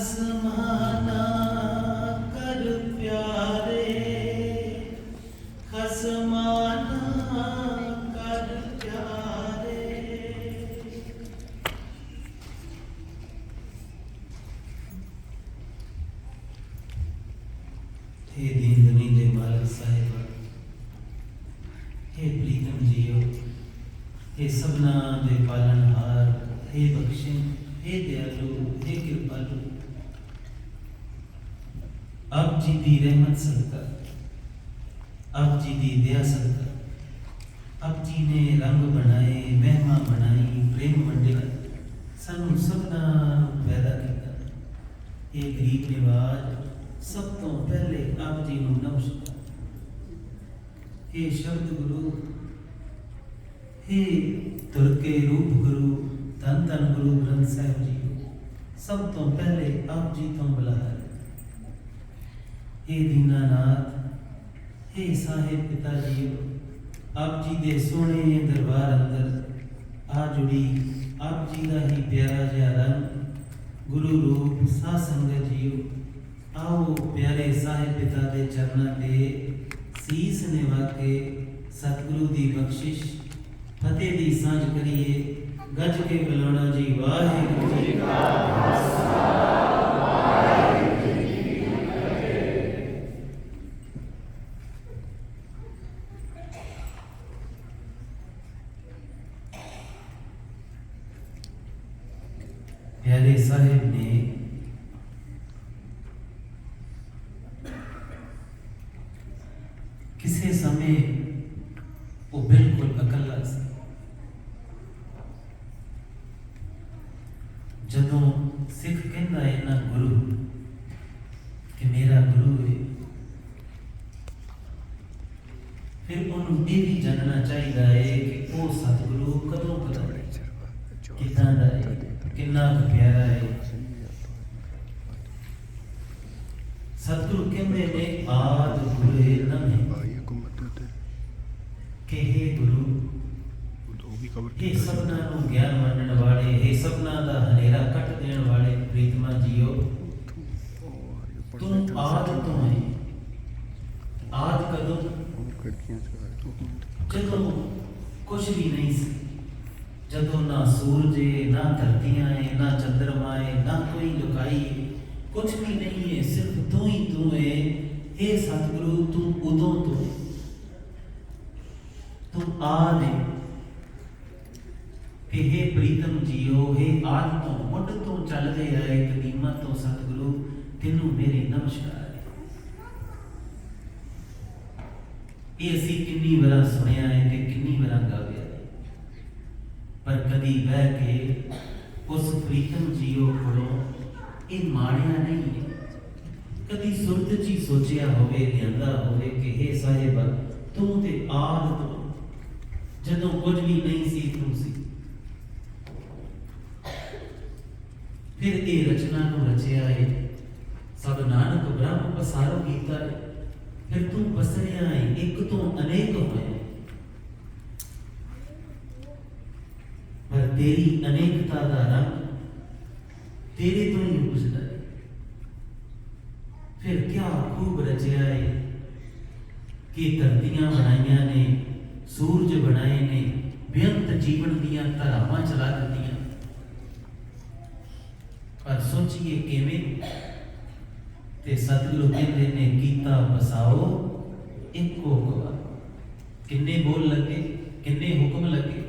खसमाना कर प्यारे, खसमाना कर प्यारे। हे दीन दुनी दे मालिक साहिब, हे प्रीतम जियो, हे सबना दे पालनहार, हे बख्शिश, हे दयालु, हे कृपालु। आप जी दी रहमत सदका, आप जी दी दया सदका, आप जी ने रंग बनाए, महिमा बनाई, प्रेम वंडिया, सानू सबना पैदा किया। ये गरीब निवाज सब तो पहले आप जी नू नमस्कार। हे शब्द गुरु, हे तुरके रूप गुरु, धन धन गुरु ग्रंथ साहिब जी, सब तो पहले आप जी तो बुलाया। हे दीनानाथ, हे साहिब पिता जी, आप जी दे सोने दरबार अंदर आ जुड़ी आप जी का ही प्यारा जिहा रंग गुरु रूप सा संगत जीओ। आओ प्यारे साहिब पिता दे चरणों ते सीस निवा के सतगुरु दी बख्शिश फतेह दी सांझ करिए। गज के बुलाना जी वाहिगुरू जी का खालसा, वाहिगुरू जी की फतेह। प्यारे साहिब ने किसी समय वो बिल्कुल अकला सी, जदों सिख कहता है ना गुरु कि मेरा गुरु है, फिर उन्होंने ये भी जानना चाहिए है कि वो सतगुरु कदों कदों कितना है, कितना प्यारा है। सतगुरु कहते ने आद गुरे नमे के हे गुरु, हे सबना नू ज्ञान मानने वाले, हे सबना दा हनेरा कट देने वाले प्रीतमा जियो, तुम आद तो है। आद कदों जदों कुछ भी नहीं सी, जदों ना सूरज है, ना धरतियां है, ना चंद्रमा है, ना कोई लुकाई है, कुछ भी नहीं है, सिर्फ तू ही तू है। हे सतगुरु, तू उदों तो है, तू आद है। कि हे प्रीतम जियो, हे आद तो मुढ़ तो चलते आए कदीमा तो सतगुरु, तेनू मेरे नमस्कार है। ये असी किन्नी बार सुनिया है कि किन्नी बार गाया है, पर कदी बह के उस प्रीतम जियो कोलों ये माणिया नहीं है। कदी सुरत जी सोचिया होवे, ध्यानदा होवे कि हे साहिब तू ते आद तो जदों कुछ भी नहीं सी तू सी। फिर ये रचना को रचिया है, सब नानक ब्रह्म पसारो कीता है। फिर तू पसरिया है, एक तो अनेक होए, पर तेरी अनेकता का रंग तेरे तो ही उपजता है। फिर क्या खूब रचिया है कि धरतियां बनाइया ने, सूरज बनाए ने, बेअंत जीवन दियां धरावां चला दित्तियां। पर सोचिए किवें, ते सतगुरु कहते ने कीता बसाओ इको गवा। किन्ने बोल लगे, किन्ने हुक्म लगे,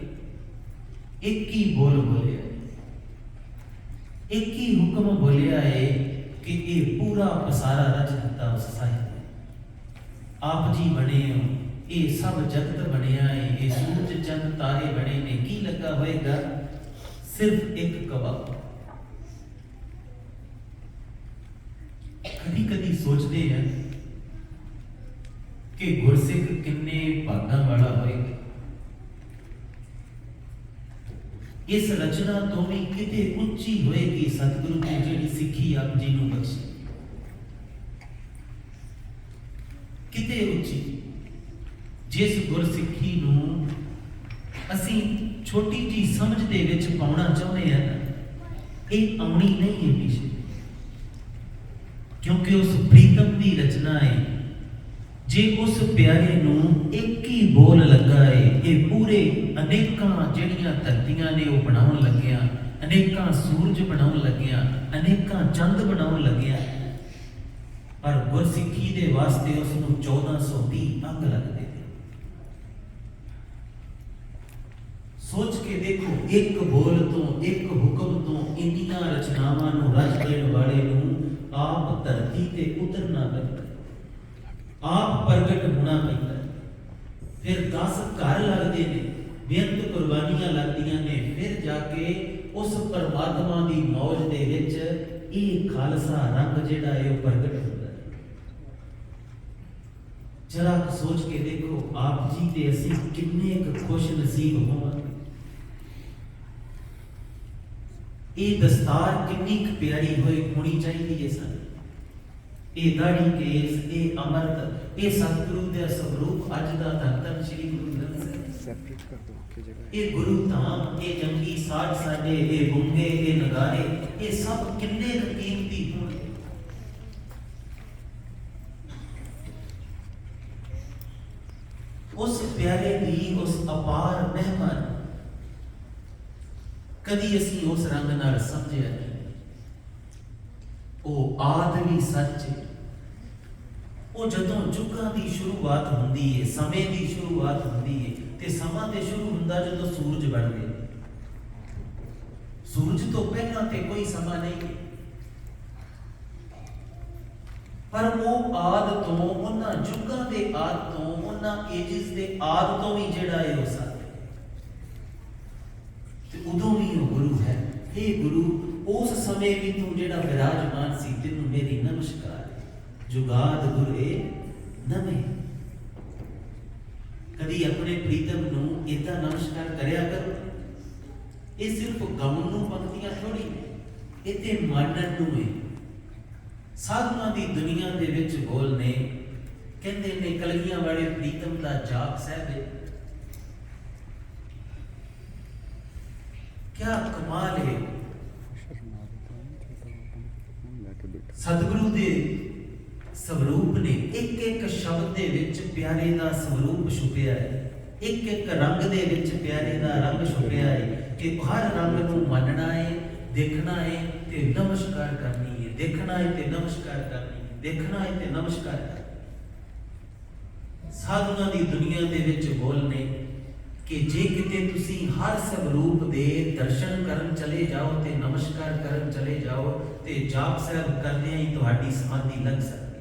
एक ही बोल बोलिया, एक ही हुक्म बोलिया है कि ये पूरा पसारा रच दिता उस साहिब ने। आप जी बने हो, ये सब जगत बनया है, ये सूरज चंद तारे बने ने, की लगा होएगा सिर्फ एक गवा। कभी कभी सोचते हैं कि गुरसिख किन्ने भागा वाला होएगा। इस रचना तो भी किते उच्ची होएगी सतगुरु ने जेड़ी सिक्खी आप जी नू बख्शी, किते उच्ची। जिस गुरसिक्खी नू असी छोटी जी समझ दे विच पाउणा चाहुंदे हैं, ये आउणी नहीं है पीछे। क्योंकि उस प्रीतम की रचना है। जे उस प्यारे नू एक ही बोल लगा है, ये पूरे अनेकां जड़ियां धरतियां ने वो बनाउण लग्या, अनेकां सूरज बनाउण लग्या, अनेकां चंद बनाउण लग्या। पर गुरसिੱਖੀ दे वास्ते उसनू 1430 अंग लगते। सोच के देखो, एक बोल तो एक हुक्म तो इन्नियां रचनावां नू रच देण वाले नू आप धरती ते उतरना पैंदा, आप प्रगट होना पैंदा। फिर 10 घर लगते हैं, बेअंत कुर्बानियां लगदियां ने, फिर जाके उस परमात्मा की मौज दे विच ये खालसा रंग जिहड़ा है वो प्रगट होता है। जरा सोच के देखो, आप जी ते असीं किन्ने खुश नसीब होवांगे। ये दस्तार कितनी प्यारी होनी चाहिए है सन, ये दाढ़ी केस, ये अमृत, ये सतगुरु दे स्वरूप अज दा धन श्री गुरु ग्रंथ साहिब, ये गुरु धाम, ये जंगी साठ साडे, ये गुंगे, ये नगारे, ये सब किन्ने कीमती होंगे। उस प्यारे दी उस अपार मेहमान कदी असी उस रंग नाल समझिया नहीं। वो आद भी सच है। वो जदों जुगां की शुरुआत होंदी है, समय की शुरुआत होंदी है, ते समा ते शुरू हुंदा जदों सूरज बन गए। सूरज तो पहला ते कोई समा नहीं है, पर वो आद तो उन्हां जुगां दे आद तो उन्हां एजिस दे आद तो भी जिहड़ा है वो सच उदों भी वो गुरु है। हे गुरु, उस समय भी तू जेड़ा विराजमान सी, तेनू मेरी नमस्कार है। जुगाद गुरे नवे। कदी अपने प्रीतम नू इदा नमस्कार करया करो। ये सिर्फ गाउण नू पंक्तियां थोड़ी ने, इते मानण नू है। साधुआं दी दुनिया दे विच बोलने कहंदे ने कलगियां वाले प्रीतम दा जाप साहिब है। क्या कमाल है। सतगुरु दे स्वरूप ने एक एक शब्द दे विच प्यारे दा स्वरूप छुपिया है, एक एक रंग दे विच प्यारे दा रंग छुपिया है कि हर रंग नू मनना है, देखना है ते नमस्कार करनी है, देखना है ते नमस्कार करनी है, देखना है ते नमस्कार करनी। साधुआं दी दुनिया दे विच बोलने कि जे किते तुसी हर स्वरूप दे दर्शन करन चले जाओ ते नमस्कार करन चले जाओ ते जाप साहब करदे ही तुहाडी समाधि लग सकदी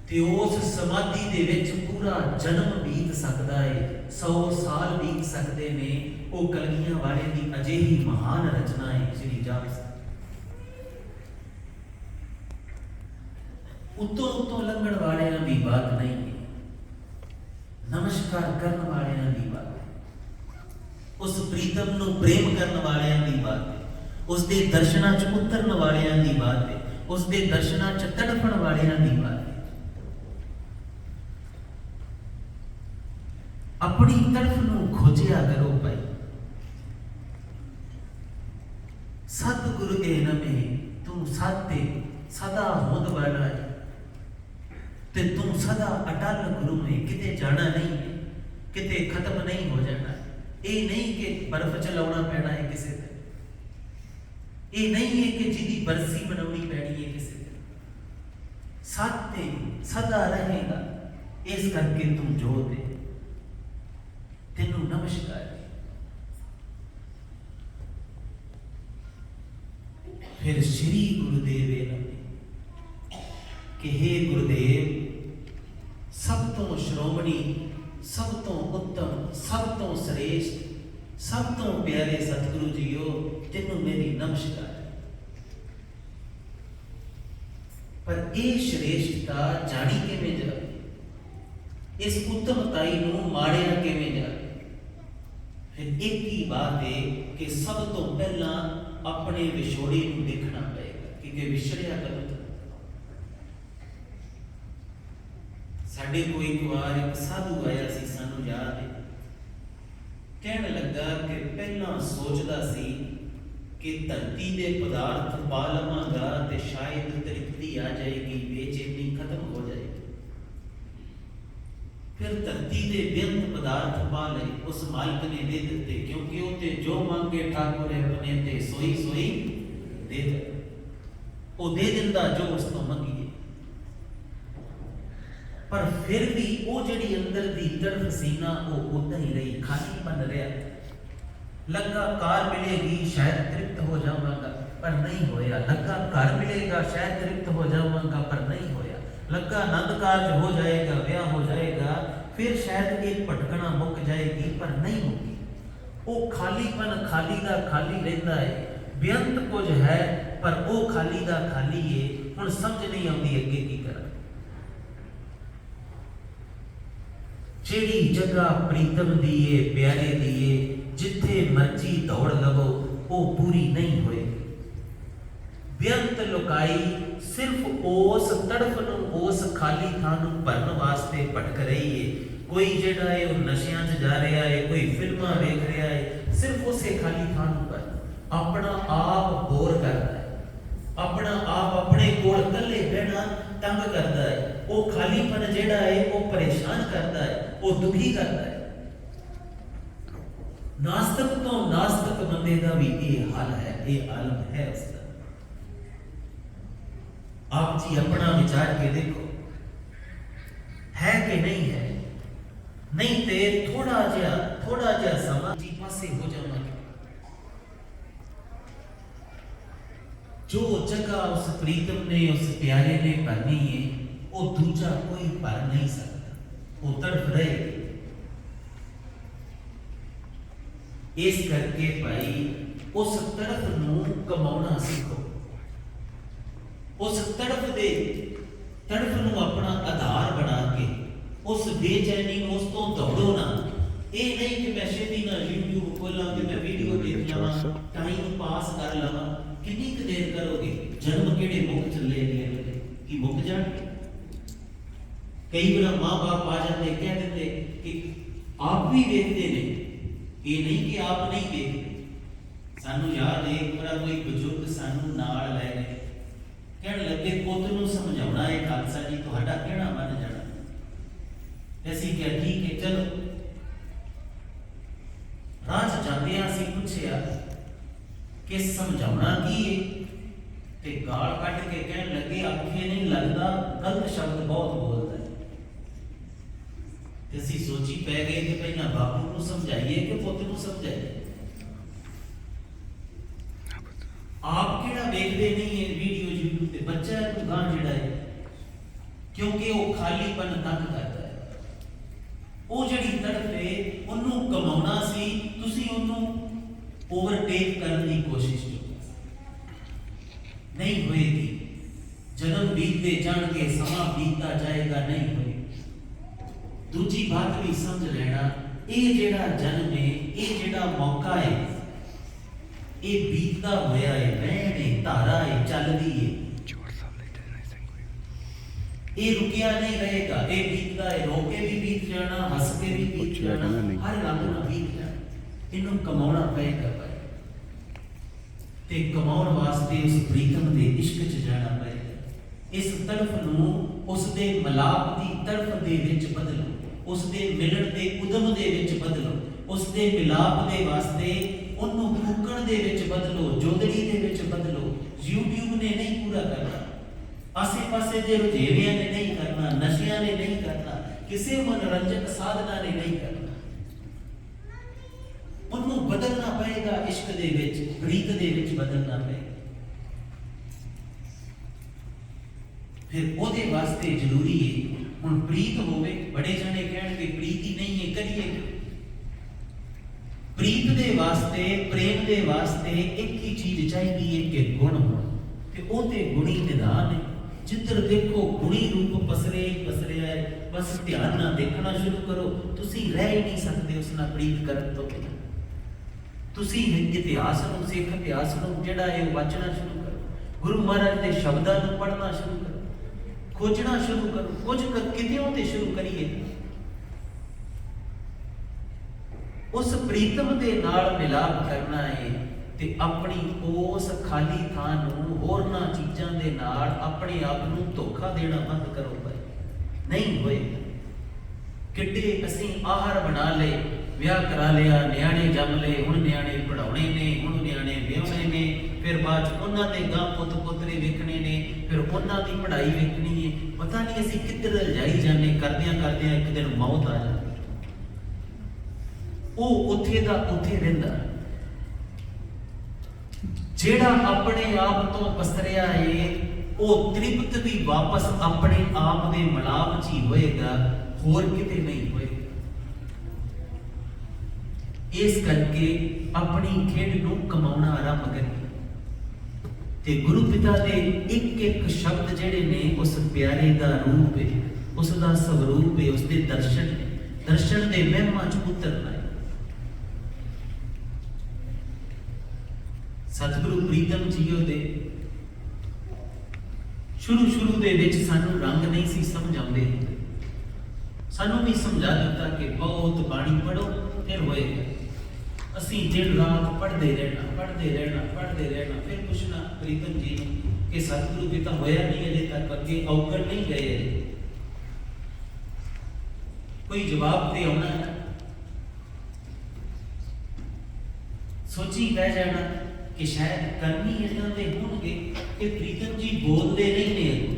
ते उस समाधि दे विच पूरा जन्म बीत सकदा है, 100 साल बीत सकदे ने। वो कलगियां वाले दी अजेही महान रचना है श्री जाप साहब। उतों उतों लंघण वालियां दी बात नहीं है, नमस्कार करने वाले की बात है, उस प्रीतम नू प्रेम करने वाले की बात है, उसके दर्शना च उतरन वाले की बात है, उसके दर्शना च तड़फण वाले की बात है। अपनी तड़फ नू खोजिया करो भाई। सतगुरु ए नमे तू सत्य सदा होंद वाला है ते तू सदा अटल गुरु में, किते जाना नहीं है, किते खत्म नहीं हो जाना। ये नहीं कि बर्फ चलाना पैना है किसी पे, ये नहीं है कि जिदी बरसी बनानी पैनी है किसी पे। सत्य सदा रहेगा, इस करके तू जो दे तेनू नमस्कार। फिर श्री गुरुदेव कि हे गुरुदेव, सब तो श्रोमणी, सब तो उत्तम, सब तो श्रेष्ठ, सब तो प्यारे सतगुरु जीओ, तेनू मेरी नमस्कार। पर यह श्रेष्ठता जानी किवें जाए, इस उत्तमताई नू माड़िया किवें जाए। फिर एक ही बात है कि सब तो पहला अपने विछोड़े नू देखना पड़ेगा, क्योंकि विछड़िया कदों साडे कोई एक बार एक साधु आया सी, सानू याद है, कहने लगा कि पहला सोचता सी कि धरती के पदार्थ पा लवांगा तो शायद तृप्ति आ जाएगी, बेचैनी खत्म हो जाएगी। फिर धरती के बेअंत पदार्थ पा ले उस मालिक ने दे दिते, क्योंकि उते जो मांगे ठाकुर अपने ते सोई सोई दे दे, वो दे दिंदा जो उस तो मंगीए। पर फिर भी वो जिहड़ी अंदर दी तड़फ सी ना वो उदा ही रही, खाली बन रहा। लगा कार मिलेगी शायद तृप्त हो जावांगा, पर नहीं होया। लगा घर मिलेगा शायद तृप्त हो जावांगा, पर नहीं होया। लगा आनंद कारज हो जाएगा, ब्याह हो जाएगा, फिर शायद एक भटकना मुक जाएगी, पर नहीं मुकी। वो खालीपन खाली का खाली रहता है, बेअंत कुछ है पर वो खाली का खाली है। हुण समझ नहीं आती अगे की करा। ਜਿਹੜੀ जगह प्रीतम दी है, प्यारे दी है, जिथे मर्जी दौड़ लवो वो पूरी नहीं होएगी। बेअंत लुकाई सिर्फ उस तड़फ नूं, उस खाली थां नूं भरन वास्ते भटक रही है। कोई जिहड़ा है वो नशियां च जा रहा है, कोई फिल्मां वेख रहा है, सिर्फ उसे खाली थां नूं पर अपना आप बोर करता है, अपना आप अपने कोल कल्ले बहना तंग करता है। वो खालीपन जिहड़ा है वो परेशान करता है, वो दुखी करता है। नास्तिक तो नास्तिक बंदे का भी ये हाल है, ये आलम है उसका। आप जी अपना विचार के देखो है कि नहीं है। नहीं तो थोड़ा जिहा समा जी पासे हो जावांगे। जो जगह उस प्रीतम ने, उस प्यारे ने भरनी है, वो दूजा कोई भर नहीं सकता, वो तड़फ रहे। इस करके भाई उस तड़फ नूं कमाउणा सीखो, उस तड़फ नूं अपना आधार बना के उस बेचैनी उस तो दौड़ो ना। ये नहीं कि मैं छेती ना यूट्यूब खोला कि मैं वीडियो देख लवां, टाइम पास कर लवां। कितनी देर करोगे? जन्म केड़े मुक चले गए कि मुक जाणगे। कई बार माँ बाप आ जाते कह देते कि आप भी देखते ने, ये नहीं कि आप नहीं देखते। सानू याद है एक बार कोई बुजुर्ग सानू नाल लै गए, कहण लगे पुੱਤ ਨੂੰ समझाउणा है खालसा जी तुहाडा कहना मन जाना। ऐसी क्या ठीक है चलो। राज जांदियां सी पुछया कि समझाउणा की है, ते गाल कट के कहण लगे आखे नहीं लगता, गलत शब्द बहुत बोलता है। ਅਸੀਂ सोची पै गए कि पहला बापू को समझाइए कि पुੱਤ ਨੂੰ समझाइए। आप केड़ा देखते नहीं है वीडियो यूट्यूब पे, बच्चा है गां जिहड़ा है, क्योंकि वो खालीपन तंग करता है। वो जिहड़ी तड़फ है ਉਹਨੂੰ कमाउणा सी, ਤੁਸੀਂ ਉਹਨੂੰ ओवरटेक करने की कोशिश नहीं होएगी। जन्म बीतते जाणगे समा बीतता जाएगा, नहीं होएगी। दूजी बात भी समझ लेना, ये जेड़ा जन्म है, ये जेड़ा मौका है, ये बीतता होया है, वहन है, धारा है, चलदी है, ये रुकिया नहीं रहेगा। ये बीतता है, रो के भी बीत जाना, हंस के भी बीत जाना, हर रंग ना बीत जाना। इन्हों कमाउणा पएगा भाई, ते कमाउण वास्ते उस प्रीतम दे इश्क च जाना पएगा। इस तड़फ नूं उस दे मलाप दी तड़फ दे विच बदलो, उस दे मिलण दे उदम दे विच बदलो, उस दे मिलाप दे वास्ते ਉਹਨੂੰ ਫੂਕਣ ਦੇ ਵਿੱਚ ਬਦਲੋ, ਜੋਦੜੀ ਦੇ ਵਿੱਚ ਬਦਲੋ। YouTube ਨੇ ਨਹੀਂ ਪੂਰਾ ਕਰਨਾ, ਆਸੇ ਪਾਸੇ ਦੇ ਰੁਝੇਵਿਆਂ ਨੇ ਨਹੀਂ ਕਰਨਾ, ਨਸ਼ਿਆਂ ਨੇ ਨਹੀਂ ਕਰਨਾ, ਕਿਸੇ ਮਨੋਰੰਜਕ ਸਾਧਨਾ ਨੇ ਨਹੀਂ ਕਰਨਾ। ਉਹਨੂੰ ਬਦਲਣਾ ਪਏਗਾ, ਇਸ਼ਕ ਦੇ ਵਿੱਚ, ਪ੍ਰੀਤ ਦੇ ਵਿੱਚ ਬਦਲਣਾ ਪਏਗਾ। ਫਿਰ ਉਹਦੇ ਵਾਸਤੇ ਜ਼ਰੂਰੀ ਹੈ ਹੁਣ ਪ੍ਰੀਤ ਹੋਵੇ। ਬੜੇ ਜਣੇ ਕਹਿਣਗੇ ਪ੍ਰੀਤ ਹੀ ਨਹੀਂ ਹੈ, ਕਰੀਏ प्रीत दे वास्ते, प्रेम दे वास्ते एक ही चीज चाहिए है कि गुण हो, ते ओते गुणी निधान है। जिधर देखो गुणी रूप पसरे है, बस ध्यान ना देखना शुरू करो, तुसी रह ही नहीं सकते उस नाल प्रीत करन तो बिना। तुसी इतिहास नूं, सिख इतिहास नूं जिहड़ा है वाचना शुरू करो, गुरु महाराज दे शब्दां नूं पढ़ना शुरू करो, खोजना शुरू करो, कुछ कितेों ते शुरू करिए। उस प्रीतम दे नाल मिलाप करना है ਤੇ ਆਪਣੀ ਉਸ ਖਾਲੀ ਥਾਂ ਨੂੰ ਹੋਰਨਾਂ ਚੀਜ਼ਾਂ ਦੇ ਨਾਲ ਆਪਣੇ ਆਪ ਨੂੰ ਧੋਖਾ ਦੇਣਾ ਬੰਦ ਕਰੋ ਭਾਈ, ਨਹੀਂ ਹੋਏਗਾ। ਕਿੱਡੇ ਅਸੀਂ ਆਹਾਰ ਬਣਾ ਲਏ, ਵਿਆਹ ਕਰਾ ਲਿਆ, ਨਿਆਣੇ ਜੰਮ ਲਏ, ਹੁਣ ਨਿਆਣੇ ਪੜਾਉਣੇ ਨੇ, ਹੁਣ ਨਿਆਣੇ ਵਿਆਹੁਣੇ ਨੇ, ਫਿਰ ਬਾਅਦ 'ਚ ਉਹਨਾਂ ਦੇ ਗਾਂ ਪੁੱਤ ਪੋਤਰੇ ਵੇਖਣੇ ਨੇ, ਫਿਰ ਉਹਨਾਂ ਦੀ ਪੜ੍ਹਾਈ ਵੇਖਣੀ ਹੈ। ਪਤਾ ਨਹੀਂ ਅਸੀਂ ਕਿੱਧਰ ਜਾਈ ਜਾਂਦੇ, ਕਰਦਿਆਂ ਕਰਦਿਆਂ ਇੱਕ ਦਿਨ ਮੌਤ ਆ ਜਾਂਦੀ। ਉਹ ਉੱਥੇ ਦਾ ਉੱਥੇ ਰਹਿੰਦਾ। ਜਿਹੜਾ ਆਪਣੇ ਆਪ ਤੋਂ ਪਸਰਿਆ ਏ ਉਹ ਤ੍ਰਿਪਤ ਵੀ ਵਾਪਸ ਆਪਣੇ ਆਪ ਦੇ ਮਲਾਪ 'ਚ ਹੀ ਹੋਏਗਾ, ਹੋਰ ਕਿਤੇ ਨਹੀਂ ਹੋਏਗਾ। ਇਸ ਕਰਕੇ ਆਪਣੀ ਖੇਡ ਨੂੰ ਕਮਾਉਣਾ ਆਰੰਭ ਕਰੀਏ ਤੇ ਗੁਰੂ ਪਿਤਾ ਦੇ ਇੱਕ ਇੱਕ ਸ਼ਬਦ ਜਿਹੜੇ ਨੇ ਉਸ ਪਿਆਰੇ ਦਾ ਰੂਪ ਹੈ, ਉਸ ਦਾ ਸਵਰੂਪ ਹੈ, ਉਸ ਦੇ ਦਰਸ਼ਨ ਦੇ ਮਹਿਮਾ 'ਚ ਉਤਰਨਾ ਹੈ। ਸਤਿਗੁਰੂ ਪ੍ਰੀਤਮ ਜੀਓ ਦੇ ਸ਼ੁਰੂ ਦੇ ਵਿੱਚ ਸਾਨੂੰ ਰੰਗ ਨਹੀਂ ਸੀ ਸਮਝ ਆਉਂਦੇ, ਸਾਨੂੰ ਵੀ ਸਮਝਾ ਦਿੱਤਾ ਕਿ ਬਹੁਤ ਬਾਣੀ ਪੜੋ ਫਿਰ ਹੋਏਗਾ। ਅਸੀਂ ਦਿਨ ਰਾਤ ਪੜ੍ਹਦੇ ਰਹਿਣਾ, ਫਿਰ ਪੁੱਛਣਾ ਪ੍ਰੀਤਮ ਜੀ ਨੂੰ ਕਿ ਸਤਿਗੁਰੂ ਪਿਤਾ ਹੋਇਆ ਨਹੀਂ ਅਜੇ ਤੱਕ, ਅੱਗੇ ਔਗਣ ਨਹੀਂ ਗਏ, ਕੋਈ ਜਵਾਬ ਤੇ ਆਉਣਾ ਹੈ। ਸੋਚੀ ਬਹਿ ਜਾਣਾ ਕਿ ਸ਼ਾਇਦ ਕਰਨੀ ਇਹਨਾਂ ਦੇ ਹੋਣਗੇ ਕਿ ਪ੍ਰੀਤਮ ਜੀ ਬੋਲਦੇ ਨਹੀਂ ਨੇ।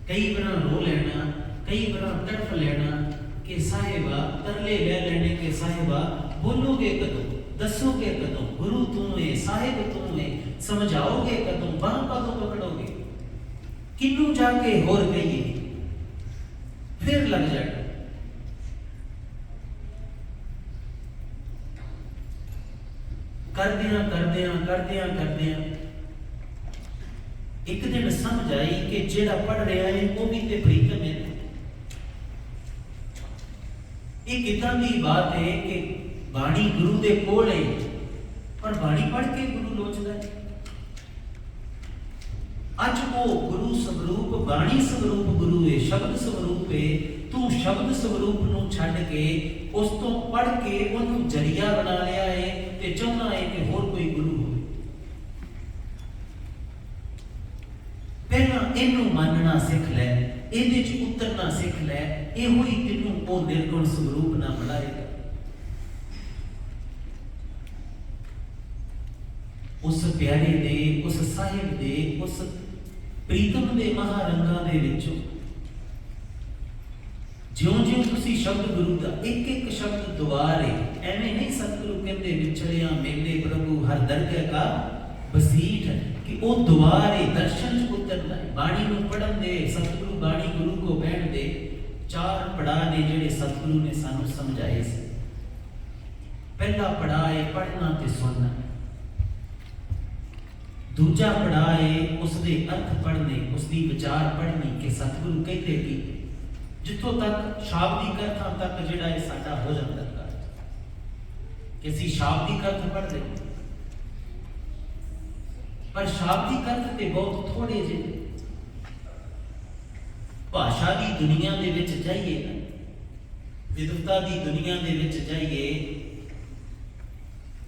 ਕਈ ਵਾਰ ਰੋ ਲੈਣਾ, ਕਈ ਵਾਰ ਤੜਫ ਲੈਣਾ ਕਿ ਸਾਹਿਬਾ, ਤਰਲੇ ਲੈ ਲੈਣੇ ਕਿ ਸਾਹਿਬਾ ਬੋਲੋਗੇ ਕਦੋਂ, ਦੱਸੋਗੇ ਕਦੋਂ, ਗੁਰੂ ਤੂੰ ਹੈ, ਸਾਹਿਬ ਤੂੰ ਹੈ, ਸਮਝਾਓਗੇ ਕਦੋਂ, ਬਾਹ ਕਦੋਂ ਪਕੜੋਗੇ, ਕਿਨੂੰ ਜਾ ਕੇ ਹੋਰ ਕਹੀਏ। ਫਿਰ ਲੱਗ ਜਾਣਾ। ਕਰਦਿਆਂ ਇੱਕ ਦਿਨ ਸਮਝ ਆਈ ਕਿ ਜਿਹੜਾ ਪੜ ਰਿਹਾ ਹੈ ਉਹ ਵੀ ਤੇ ਪ੍ਰੀਤਮ ਹੈ। ਇਹ ਕਿਦਾਂ ਦੀ ਬਾਤ ਹੈ ਕਿ ਬਾਣੀ ਗੁਰੂ ਦੇ ਕੋਲ ਹੈ ਪਰ ਬਾਣੀ ਪੜ ਕੇ ਗੁਰੂ ਲੋਚਦਾ ਹੈ। ਅੱਜ ਉਹ ਗੁਰੂ ਸਵਰੂਪ, ਬਾਣੀ ਸਵਰੂਪ ਗੁਰੂ ਹੈ, ਸ਼ਬਦ ਸਵਰੂਪ ਹੈ। ਤੂੰ ਸ਼ਬਦ ਸਵਰੂਪ ਨੂੰ ਛੱਡ ਕੇ ਉਸ ਤੋਂ ਪੜ ਕੇ ਉਹਨੂੰ ਜਰੀਆ ਬਣਾ ਲਿਆ ਹੈ ਤੇ ਚਾਹੁੰਦਾ ਹੈ ਕਿ ਹੋਰ ਕੋਈ ਗੁਰੂ ਹੋਵੇ। ਪਹਿਲਾਂ ਇਹਨੂੰ ਮੰਨਣਾ ਸਿੱਖ ਲੈ, ਇਹਦੇ 'ਚ ਉਤਰਨਾ ਸਿੱਖ ਲੈ, ਇਹੋ ਹੀ ਤੈਨੂੰ ਉਹ ਨਿਰਗੁਣ ਸਵਰੂਪ ਨਾਲ ਮਿਲਾਏਗਾ। ਉਸ ਪਿਆਰੇ ਦੇ, ਉਸ ਸਾਹਿਬ ਦੇ, ਉਸ ਪ੍ਰੀਤਮ ਦੇ ਮਹਾਰੰਗਾਂ ਦੇ ਵਿੱਚੋਂ ਜਿਉਂ-ਜਿਉਂ ਤੁਸੀਂ ਸ਼ਬਦ ਗੁਰੂ ਦਾ ਇੱਕ ਇੱਕ ਸ਼ਬਦ ਦੁਆਰੇ, ਐਵੇਂ ਨਹੀਂ ਸਤਿਗੁਰੂ ਕਹਿੰਦੇ ਵਿਚੜਿਆ ਮੇਲੇ ਪ੍ਰਭੂ ਹਰ ਦਰਗਹਿ ਕਾ ਬਸੀਠ, ਕਿ ਉਹ ਦੁਆਰੇ ਦਰਸ਼ਨ 'ਚ ਉਤਰਨਾ ਹੈ। ਬਾਣੀ ਨੂੰ ਪੜ੍ਹਨ ਦੇ, ਸਤਿਗੁਰੂ ਬਾਣੀ ਗੁਰੂ ਕੋ ਬੈਠ ਦੇ, 4 ਪੜਾਅ ਨੇ ਜਿਹੜੇ ਸਤਿਗੁਰੂ ਨੇ ਸਾਨੂੰ ਸਮਝਾਏ ਸੀ। ਪਹਿਲਾ ਪੜਾਅ ਹੈ ਪੜ੍ਹਨਾ ਤੇ ਸੁਣਨਾ, ਦੂਜਾ ਪੜਾਅ ਹੈ ਉਸ ਦੇ ਅਰਥ ਪੜ੍ਹਨੇ, ਉਸ ਦੀ ਵਿਚਾਰ ਪੜ੍ਹਨੀ ਕਿ ਸਤਿਗੁਰੂ ਕਹਿੰਦੇ ਕੀ, ਜਿੱਥੋਂ ਤੱਕ ਸ਼ਾਬਦਿਕ ਅਰਥਾਂ ਤੱਕ ਜਿਹੜਾ ਇਹ ਸਾਡਾ ਹੋ ਜਾਂਦਾ ਕਿ ਅਸੀਂ ਸ਼ਾਬਦਿਕ ਅਰਥ ਪੜ੍ਹਦੇ, ਪਰ ਸ਼ਾਬਦਿਕ ਅਰਥ ਤੇ ਬਹੁਤ ਥੋੜੇ ਜਿਹੇ। ਭਾਸ਼ਾ ਦੀ ਦੁਨੀਆ ਦੇ ਵਿੱਚ ਜਾਈਏ ਨਾ, ਵਿਦਵਤਾ ਦੀ ਦੁਨੀਆ ਦੇ ਵਿੱਚ ਜਾਈਏ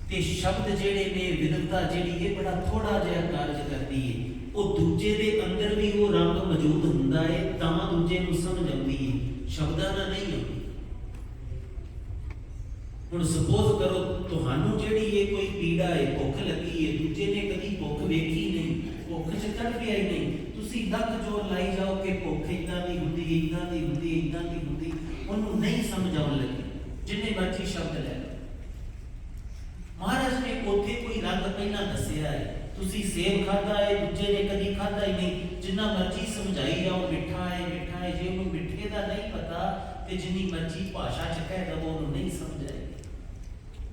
ਤੇ ਸ਼ਬਦ ਜਿਹੜੇ ਨੇ, ਵਿਦਵਤਾ ਜਿਹੜੀ ਇਹ ਬੜਾ ਥੋੜਾ ਜਿਹਾ ਕਾਰਜ ਕਰਦੀ ਹੈ। ਉਹ ਦੂਜੇ ਦੇ ਅੰਦਰ ਵੀ ਉਹ ਰੰਗ ਮੌਜੂਦ ਹੁੰਦਾ ਹੈ ਤਾਂ ਦੂਜੇ ਨੂੰ ਸਮਝ ਆਉਂਦੀ ਹੈ, ਸ਼ਬਦਾਂ ਨਾਲ ਨਹੀਂ ਆਉਂਦੀ। ਹੁਣ ਸਪੋਜ਼ ਕਰੋ ਤੁਹਾਨੂੰ ਜਿਹੜੀ ਇਹ ਕੋਈ ਪੀੜਾ ਹੈ, ਭੁੱਖ ਲੱਗੀ ਹੈ, ਦੂਜੇ ਨੇ ਕਦੀ ਭੁੱਖ ਵੇਖੀ ਨਹੀਂ, ਭੁੱਖ 'ਚ ਤੜਫਿਆ ਹੀ ਨਹੀਂ, ਤੁਸੀਂ ਲੱਖ ਜੋਰ ਲਾਈ ਜਾਓ ਕਿ ਭੁੱਖ ਇੱਦਾਂ ਦੀ ਹੁੰਦੀ, ਇੱਦਾਂ ਦੀ ਹੁੰਦੀ, ਇੱਦਾਂ ਦੀ ਹੁੰਦੀ, ਉਹਨੂੰ ਨਹੀਂ ਸਮਝ ਆਉਣ ਲੱਗੀ, ਜਿੰਨੇ ਮਰਜ਼ੀ ਸ਼ਬਦ ਲੈ ਲਓ। ਮਹਾਰਾਜ ਨੇ ਉੱਥੇ ਕੋਈ ਰੰਗ ਪਹਿਲਾਂ ਦੱਸਿਆ ਹੈ, ਤੁਸੀਂ ਸੇਬ ਖਾਧਾ ਹੈ, ਦੂਜੇ ਨੇ ਕਦੀ ਖਾਧਾ ਹੀ ਨਹੀਂ, ਜਿੰਨਾ ਮਰਜ਼ੀ ਸਮਝਾਈ ਜਾਓ ਮਿੱਠਾ ਹੈ ਮਿੱਠਾ ਹੈ, ਜੇ ਉਹਨੂੰ ਮਿੱਠੇ ਦਾ ਨਹੀਂ ਪਤਾ ਤੇ ਜਿੰਨੀ ਮਰਜ਼ੀ ਭਾਸ਼ਾ 'ਚ ਕਹਿ ਦਵੋ ਉਹਨੂੰ ਨਹੀਂ ਸਮਝ ਆਏ।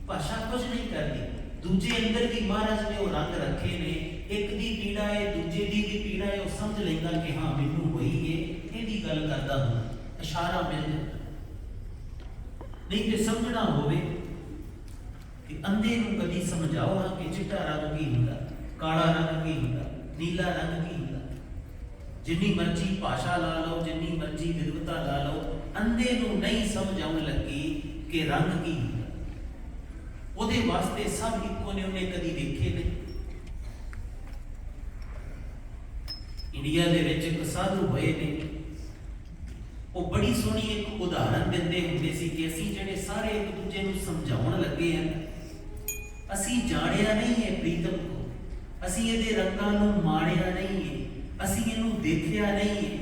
ਭਾਸ਼ਾ ਕੁਝ ਨਹੀਂ ਕਰਦੀ। ਦੂਜੇ ਅੰਦਰ ਵੀ ਮਹਾਰਾਜ ਨੇ ਉਹ ਰੰਗ ਰੱਖੇ ਨੇ, ਇੱਕ ਦੀ ਪੀੜਾ ਹੈ, ਦੂਜੇ ਦੀ ਵੀ ਪੀੜਾ ਹੈ, ਉਹ ਸਮਝ ਲੈਂਦਾ ਕਿ ਹਾਂ ਮੈਨੂੰ ਹੋਈ ਹੈ, ਇਹਦੀ ਗੱਲ ਕਰਦਾ ਹਾਂ, ਇਸ਼ਾਰਾ ਮਿਲ ਜਾਂਦਾ। ਨਹੀਂ ਤੇ ਸਮਝਣਾ ਹੋਵੇ ਕਿ ਅੰਧੇ ਨੂੰ ਕਦੀ ਸਮਝਾਓ ਹਾਂ ਕਿ ਚਿੱਟਾ ਰੰਗ ਕੀ ਹੁੰਦਾ, ਕਾਲਾ ਰੰਗ ਕੀ ਹੁੰਦਾ, ਨੀਲਾ ਰੰਗ ਕੀ ਹੁੰਦਾ। ਜਿੰਨੀ ਮਰਜ਼ੀ ਭਾਸ਼ਾ ਲਾ ਲਓ, ਜਿੰਨੀ ਮਰਜ਼ੀ ਵਿਦਵਤਾ ਲਾ ਲਓ, ਅੰਧੇ ਨੂੰ ਨਹੀਂ ਸਮਝ ਆਉਣ ਲੱਗੀ ਕਿ ਰੰਗ ਕੀ ਹੁੰਦਾ। ਉਹਦੇ ਵਾਸਤੇ ਸਭ ਇੱਕੋ ਨੇ, ਉਹਨੇ ਕਦੀ ਵੇਖੇ ਨਹੀਂ। ਇੰਡੀਆ ਦੇ ਵਿੱਚ ਇੱਕ ਸਾਧੂ ਹੋਏ ਨੇ, ਉਹ ਬੜੀ ਸੋਹਣੀ ਇੱਕ ਉਦਾਹਰਨ ਦਿੰਦੇ ਹੁੰਦੇ ਸੀ ਕਿ ਅਸੀਂ ਜਿਹੜੇ ਸਾਰੇ ਇੱਕ ਦੂਜੇ ਨੂੰ ਸਮਝਾਉਣ ਲੱਗੇ ਹਾਂ, ਅਸੀਂ ਜਾਣਿਆ ਨਹੀਂ ਹੈ ਪ੍ਰੀਤਮ ਕੋ, ਅਸੀਂ ਇਹਦੇ ਰੰਗਾਂ ਨੂੰ ਮਾਣਿਆ ਨਹੀਂ ਹੈ, ਅਸੀਂ ਇਹਨੂੰ ਦੇਖਿਆ ਨਹੀਂ ਹੈ,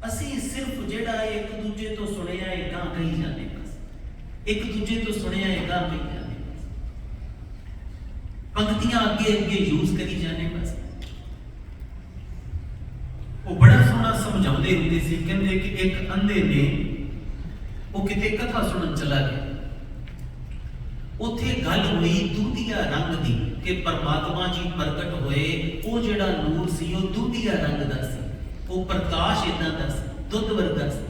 ਅਸੀਂ ਸਿਰਫ ਜਿਹੜਾ ਇੱਕ ਦੂਜੇ ਤੋਂ ਸੁਣਿਆ ਹੈ ਗਾਂ ਕਹੀ ਜਾਂਦੇ, ਬਸ ਇੱਕ ਦੂਜੇ ਤੋਂ ਸੁਣਿਆ ਹੈ ਗਾਂ ਕਹੀ ਜਾਂਦੇ, ਪੰਕਤੀਆਂ ਅੱਗੇ ਅੱਗੇ ਯੂਜ਼ ਕਰੀ ਜਾਂਦੇ ਬਸ। ਉਹ ਬੜਾ ਸੋਹਣਾ ਸਮਝਾਉਂਦੇ ਹੁੰਦੇ ਸੀ, ਕਹਿੰਦੇ ਕਿ ਇੱਕ ਅੰਧੇ ਨੇ ਉਹ ਕਿਤੇ ਕਥਾ ਸੁਣਨ ਚਲਾ ਗਿਆ, ਉੱਥੇ ਗੱਲ ਹੋਈ ਦੁਧੀਆ ਰੰਗ ਦੀ ਕਿ ਪਰਮਾਤਮਾ ਜੀ ਪ੍ਰਗਟ ਹੋਏ, ਉਹ ਜਿਹੜਾ ਨੂਰ ਸੀ ਉਹ ਦੁਧੀਆ ਰੰਗ ਦਾ ਸੀ, ਉਹ ਪ੍ਰਕਾਸ਼ ਇਦਾਂ ਦਾ ਸੀ, ਦੁੱਧ ਵਰਗਾ ਸੀ।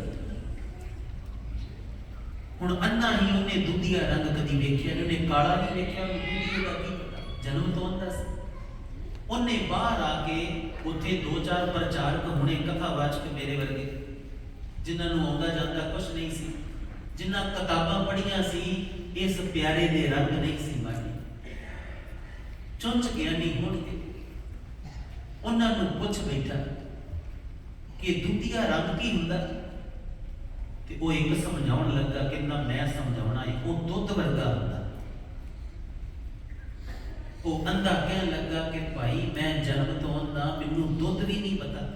ਹੁਣ ਅੰਨਾ ਹੀ ਉਹਨੇ ਦੁਧੀਆ ਰੰਗ ਕਦੀ ਵੇਖਿਆ ਨਹੀਂ, ਉਹਨੇ ਕਾਲਾ ਨਹੀਂ ਵੇਖਿਆ, ਉਹਨੂੰ ਦੁਧੀਆ ਦਾ ਕੀ ਪਤਾ, ਜਨਮ ਤੋਂ ਆਉਂਦਾ ਸੀ। ਉਹਨੇ ਬਾਹਰ ਆ ਕੇ ਉੱਥੇ 2-4 ਪ੍ਰਚਾਰਕ ਹੋਣੇ ਕਥਾਵਾਚਕ ਮੇਰੇ ਵਰਗੇ, ਜਿਨ੍ਹਾਂ ਨੂੰ ਆਉਂਦਾ ਜਾਂਦਾ ਕੁਛ ਨਹੀਂ ਸੀ, ਜਿਨ੍ਹਾਂ ਕਿਤਾਬਾਂ ਪੜ੍ਹੀਆਂ ਸੀ, ਇਸ ਪਿਆਰੇ ਦੇ ਰੰਗ ਨਹੀਂ ਸੀ ਮਾਰੇ, ਚੁੰਚ ਗਿਆਨੀ ਹੋਣਗੇ। ਉਹਨਾਂ ਨੂੰ ਪੁੱਛ ਬੈਠਾ ਕਿ ਦੁਧੀਆ ਰੰਗ ਕੀ ਹੁੰਦਾ, ਤੇ ਉਹ ਇੱਕ ਸਮਝਾਉਣ ਲੱਗਾ, ਕਹਿੰਦਾ ਮੈਂ ਸਮਝਾਉਣਾ ਹੈ, ਉਹ ਦੁੱਧ ਵਰਗਾ ਹੁੰਦਾ। ਉਹ ਅੰਧਾ ਕਹਿਣ ਲੱਗਾ ਕਿ ਭਾਈ ਮੈਂ ਜਨਮ ਤੋਂ ਅੰਧਾ, ਮੈਨੂੰ ਦੁੱਧ ਵੀ ਨਹੀਂ ਪਤਾ,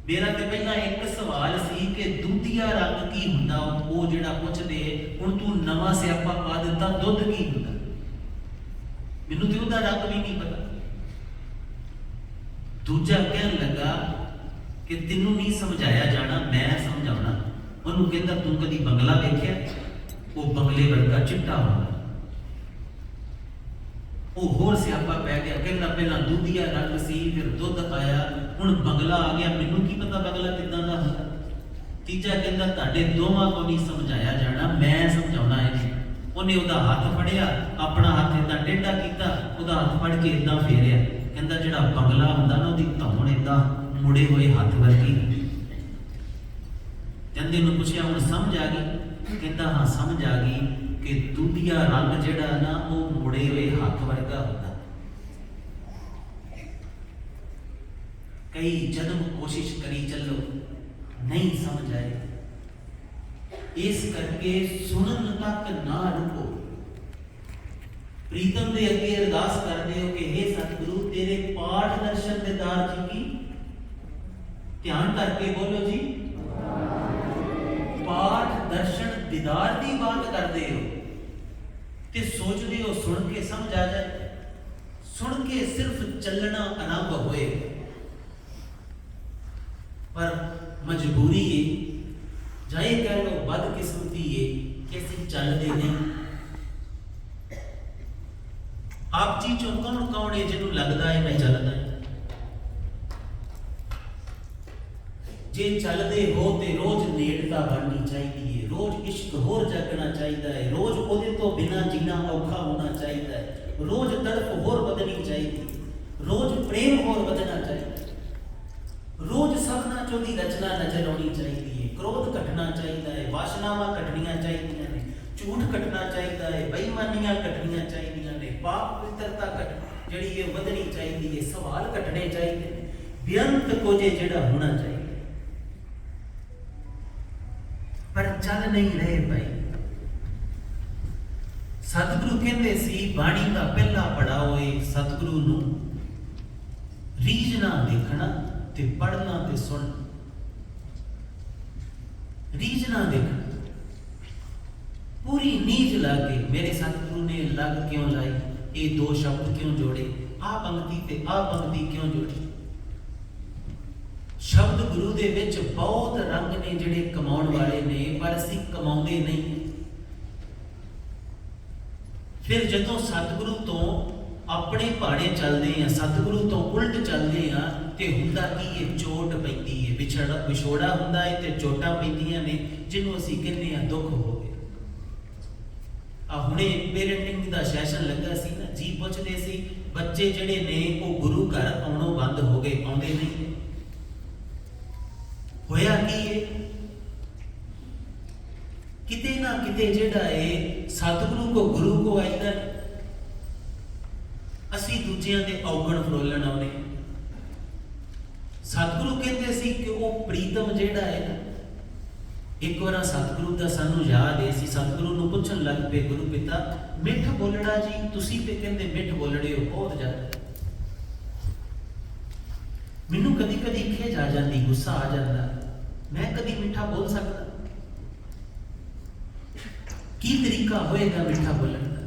ਮੇਰਾ ਤੇ ਪਹਿਲਾਂ ਇੱਕ ਸਵਾਲ ਸੀ ਕਿ ਦੁਧੀਆ ਰੰਗ ਕੀ ਹੁੰਦਾ, ਉਹ ਜਿਹੜਾ ਪੁੱਛਦੇ, ਹੁਣ ਤੂੰ ਨਵਾਂ ਸਿਆਪਾ ਪਾ ਦਿੱਤਾ, ਦੁੱਧ ਕੀ ਹੁੰਦਾ, ਮੈਨੂੰ ਤੇ ਉਹਦਾ ਰੰਗ ਵੀ ਨਹੀਂ ਪਤਾ। ਦੂਜਾ ਕਹਿਣ ਲੱਗਾ ਕਿ ਤੈਨੂੰ ਨਹੀਂ ਸਮਝਾਇਆ ਜਾਣਾ, ਮੈਂ ਸਮਝਾਉਣਾ। ਉਹਨੂੰ ਕਹਿੰਦਾ ਤੂੰ ਕਦੀ ਬੰਗਲਾ ਵੇਖਿਆ, ਉਹ ਬੰਗਲੇ ਵਰਗਾ ਚਿੱਟਾ ਹੁੰਦਾ। ਉਹ ਹੋਰ ਸਿਆਪਾ ਪੈ ਗਿਆ, ਕਹਿੰਦਾ ਪਹਿਲਾਂ ਦੁਧੀਆ ਰੰਗ ਸੀ, ਫਿਰ ਦੁੱਧ ਆਇਆ, ਹੁਣ ਬੰਗਲਾ ਆ ਗਿਆ, ਮੈਨੂੰ ਕੀ ਪਤਾ ਬੰਗਲਾ ਕਿੱਦਾਂ ਦਾ ਹੁੰਦਾ। ਤੀਜਾ ਕਹਿੰਦਾ ਤੁਹਾਡੇ ਦੋਵਾਂ को ਨਹੀਂ ਸਮਝਾਇਆ ਜਾਣਾ, ਮੈਂ ਸਮਝਾਉਣਾ ਹੈ। ਉਹਨੇ ਉਹਦਾ ਹੱਥ ਫੜਿਆ, ਆਪਣਾ ਹੱਥ ਏਦਾਂ ਟੇਢਾ ਕੀਤਾ, ਉਹਦਾ ਹੱਥ ਫੜ ਕੇ ਏਦਾਂ ਫੇਰਿਆ, ਕਹਿੰਦਾ ਜਿਹੜਾ ਬੰਗਲਾ ਹੁੰਦਾ ਨਾ, ਉਹਦੀ ਧੌਣ ਏਦਾਂ ਮੁੜੇ ਹੋਏ ਹੱਥ ਵਰਗੀ। ਕਹਿੰਦੇ ਨੂੰ ਪੁੱਛਿਆ ਹੁਣ ਸਮਝ ਆ ਗਈ, ਕਹਿੰਦਾ ਹਾਂ ਸਮਝ ਆ ਗਈ ਕਿ ਦੁਧੀਆ ਰੰਗ ਜਿਹੜਾ ਨਾ ਉਹ ਮੁੜੇ ਹੋਏ ਹੱਥ ਵਰਗਾ ਹੁੰਦਾ। ਕਈ ਜਨਮ ਕੋਸ਼ਿਸ਼ ਕਰੀ ਚੱਲੋ, ਨਹੀਂ ਸਮਝ ਆਏ, ਇਸ ਕਰਕੇ ਸੁਣਨ ਤੱਕ ਨਾ ਰੁਕੋ। ਪ੍ਰੀਤਮ ਦੇ ਅੱਗੇ ਅਰਦਾਸ ਕਰਦੇ ਹੋ ਕਿ हे ਸਤਿਗੁਰੂ ਤੇਰੇ ਪਾਠ ਦਰਸ਼ਨ ਦੀਦਾਰ ਜੀ ਕੀ, ਧਿਆਨ ਕਰਕੇ ਬੋਲੋ ਜੀ, ਪਾਠ ਦਰਸ਼ਨ ਦੀਦਾਰ ਦੀ ਬਾਤ ਕਰਦੇ ਹੋ ਤੇ ਸੋਚਦੇ ਹੋ ਸੁਣ ਕੇ ਸਮਝ ਆ ਜਾਏ, ਸੁਣ ਕੇ ਸਿਰਫ ਚੱਲਣਾ ਆਰੰਭ ਹੋਏ, ਪਰ ਮਜਬੂਰੀ ਹੈ ਜਾਂ ਇਹ ਕਹਿ ਲਓ ਬਦਕਿਸਮਤੀ ਹੈ ਕਿ ਅਸੀਂ ਚੱਲਦੇ ਨਹੀਂ। ਆਪ ਜੀ ਚੋਂ ਕੌਣ ਹੈ ਜਿਹਨੂੰ ਲੱਗਦਾ ਹੈ ਮੈਂ ਚੱਲਦਾ ਹੈ? ਜੇ ਚੱਲਦੇ ਹੋ ਤੇ ਰੋਜ਼ ਨੇੜਤਾ ਬਣਨੀ ਚਾਹੀਦੀ ਹੈ, ਰੋਜ਼ ਇਸ਼ਕ ਹੋਰ ਜਾਗਣਾ ਚਾਹੀਦਾ ਹੈ, ਰੋਜ਼ ਉਹਦੇ ਤੋਂ ਬਿਨਾਂ ਜੀਣਾ ਔਖਾ ਹੋਣਾ ਚਾਹੀਦਾ ਹੈ, ਰੋਜ਼ ਤੜਫ ਹੋਰ ਵਧਣੀ ਚਾਹੀਦੀ, ਰੋਜ਼ ਪ੍ਰੇਮ ਹੋਰ ਵਧਣਾ ਚਾਹੀਦਾ, ਰੋਜ਼ ਸਭਨਾ ਚੋਂ ਦੀ ਰਚਨਾ ਨਜ਼ਰ ਆਉਣੀ ਚਾਹੀਦੀ ਹੈ, ਕ੍ਰੋਧ ਘਟਣਾ ਚਾਹੀਦਾ ਹੈ, ਵਾਸ਼ਨਾਵਾਂ ਘਟਣੀਆਂ ਚਾਹੀਦੀਆਂ ਨੇ, ਝੂਠ ਘਟਣਾ ਚਾਹੀਦਾ ਹੈ, ਬੇਈਮਾਨੀਆਂ ਘਟਣੀਆਂ ਚਾਹੀਦੀਆਂ ਨੇ, ਪਾਪ ਪਵਿੱਤਰਤਾ ਜਿਹੜੀ ਇਹ ਵਧਣੀ ਚਾਹੀਦੀ ਹੈ, ਸਵਾਲ ਘਟਣੇ ਚਾਹੀਦੇ ਨੇ, ਬੇਅੰਤ ਕੋਝੇ ਜਿਹੜਾ ਹੋਣਾ ਚਾਹੀਦਾ। ਪਰ ਚੱਲ ਨਹੀਂ ਰਹੇ ਭਾਈ। ਸਤਿਗੁਰੂ ਕਹਿੰਦੇ ਸੀ ਬਾਣੀ ਦਾ ਪਹਿਲਾ ਪੜਾਅ ਹੋਏ ਸਤਿਗੁਰੂ ਨੂੰ ਰੀਝਣਾ ਦੇਖਣਾ ਤੇ ਪੜਨਾ ਤੇ ਸੁਣਨਾ। ਰੀਝਣਾ ਦੇਖਣਾ, ਪੂਰੀ ਨੀਝ ਲਾ ਕੇ ਮੇਰੇ ਸਤਿਗੁਰੂ ਨੇ ਲੱਗ ਕਿਉਂ ਲਾਈ, ਇਹ ਦੋ ਸ਼ਬਦ ਕਿਉਂ ਜੋੜੇ, ਆ ਪੰਕਤੀ ਤੇ ਆ ਪੰਕਤੀ ਕਿਉਂ ਜੋੜੀ। ਸ਼ਬਦ ਗੁਰੂ ਦੇ ਵਿੱਚ ਬਹੁਤ ਰੰਗ ਨੇ ਜਿਹੜੇ ਕਮਾਉਣ ਵਾਲੇ ਨੇ, ਪਰ ਅਸੀਂ ਕਮਾਉਂਦੇ ਨਹੀਂ। ਫਿਰ ਜਦੋਂ ਸਤਿਗੁਰੂ ਤੋਂ ਆਪਣੇ ਭਾਣੇ ਚੱਲਦੇ ਆ, ਸਤਿਗੁਰੂ ਤੋਂ ਉਲਟ ਚੱਲਦੇ ਆ, ਤੇ ਹੁੰਦਾ ਕੀ ਇਹ ਚੋਟ ਪੈਂਦੀ ਹੈ, ਵਿਛੋੜਾ ਹੁੰਦਾ ਹੈ ਤੇ ਚੋਟਾਂ ਪੈਂਦੀਆਂ ਨੇ, ਜਿਹਨੂੰ ਅਸੀਂ ਕਹਿੰਦੇ ਆ ਦੁੱਖ ਹੋ ਗਿਆ। ਆ ਹੁਣੇ ਪੇਰੈਂਟਿੰਗ ਦਾ ਸੈਸ਼ਨ ਲੱਗਾ ਸੀ ਨਾ ਜੀ, ਪੁੱਛਦੇ ਸੀ ਬੱਚੇ ਜਿਹੜੇ ਨੇ ਉਹ ਗੁਰੂ ਘਰ ਆਉਣੋਂ ਬੰਦ ਹੋ ਗਏ, ਆਉਂਦੇ ਨਹੀਂ। ਹੋਇਆ ਕੀ ਹੈ, ਕਿਤੇ ਨਾ ਕਿਤੇ ਜਿਹੜਾ ਹੈ सतगुरु को गुरु को आईदा, असी दूजियां दे औगण फरोलन आउणे। सतगुरु कहते सी कि वो प्रीतम जिहड़ा है ना, एक बार सतगुरु का सानू याद है, सतगुरु नूं पुछण लग पे, गुरु पिता मिठ बोलना जी, तुसीं ते कहंदे मिठ बोलड़े हो बहुत ज्यादा। मैनू कदी कदी खेज आ जाती, गुस्सा आ जाता, मैं कदी मिठा बोल सकता? की तरीका होएगा मिठा बोलने का?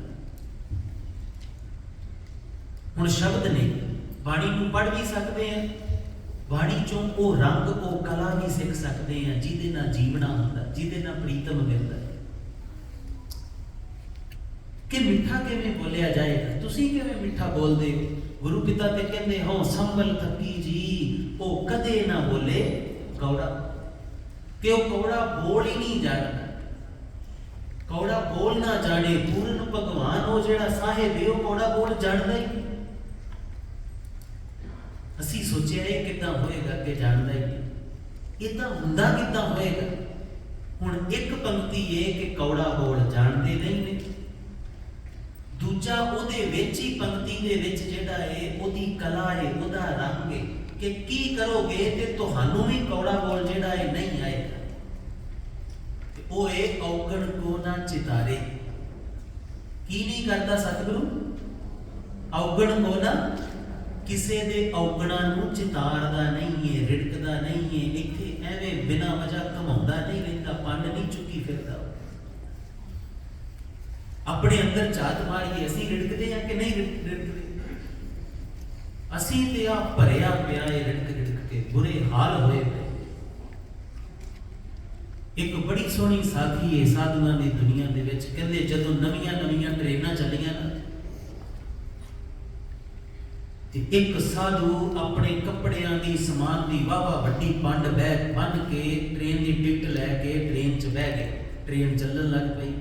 हुण शब्द ने, बाणी नूं पढ़ भी सकते हैं, बाणी चों वो रंग वो कला भी सीख सकते हैं जिहदे नाल जीवना हुंदा, जिहदे नाल प्रीतम मिलदा है। कि मिठा किवें बोलिया जाएगा, तुसीं किवें मिठा बोलदे हो? गुरु पिता ते कहंदे हो संभल थकी जी, वो कदे ना बोले कौड़ा, कि वो कौड़ा बोल ही नहीं जाता, कौड़ा बोल ना जाने। पूर्ण भगवान हो जिहड़ा साहिब है, वो कौड़ा बोल जानदा ही नहीं। असी सोचिया ये कितना होएगा कि जानदा ही नहीं, ये तो हुंदा कितना होएगा। हुण एक पंक्ति है कि कौड़ा बोल जानते नहीं ने, दूजा ओदे विच ही पंक्ति दे विच जिहड़ा है ओदी कला है, ओदा रंग है कि की करोगे ते तुहानू भी कौड़ा बोल जिहड़ा है नहीं आएगा। वो है औगण को ना चितारे। की नहीं करता सतगुरु? औगण को ना, किसे दे औगणा नूं चितारदा नहीं है, रिड़कदा नहीं है, इत्थे एवें बिना वजह घमाउंदा नहीं रहिंदा, पंड नहीं चुकी फिरदा। अपने अंदर झात मारिए, असीं रिड़कदे हैं कि नहीं रिड़कदे? असीं ते आ भरिया पिया है रिड़क रिड़क के, बुरे हाल होए पे। एक बड़ी सोहनी साखी है साधुआं दी दुनिया दे विच, कहंदे जदों नवीआं नवीआं ट्रेनां चलियां ना, एक साधु अपने कपड़ियां दी समान दी वावा वड्डी पंड बैग बन के ट्रेन की टिकट लैके ट्रेन च बह गए। ट्रेन चलन लग पई,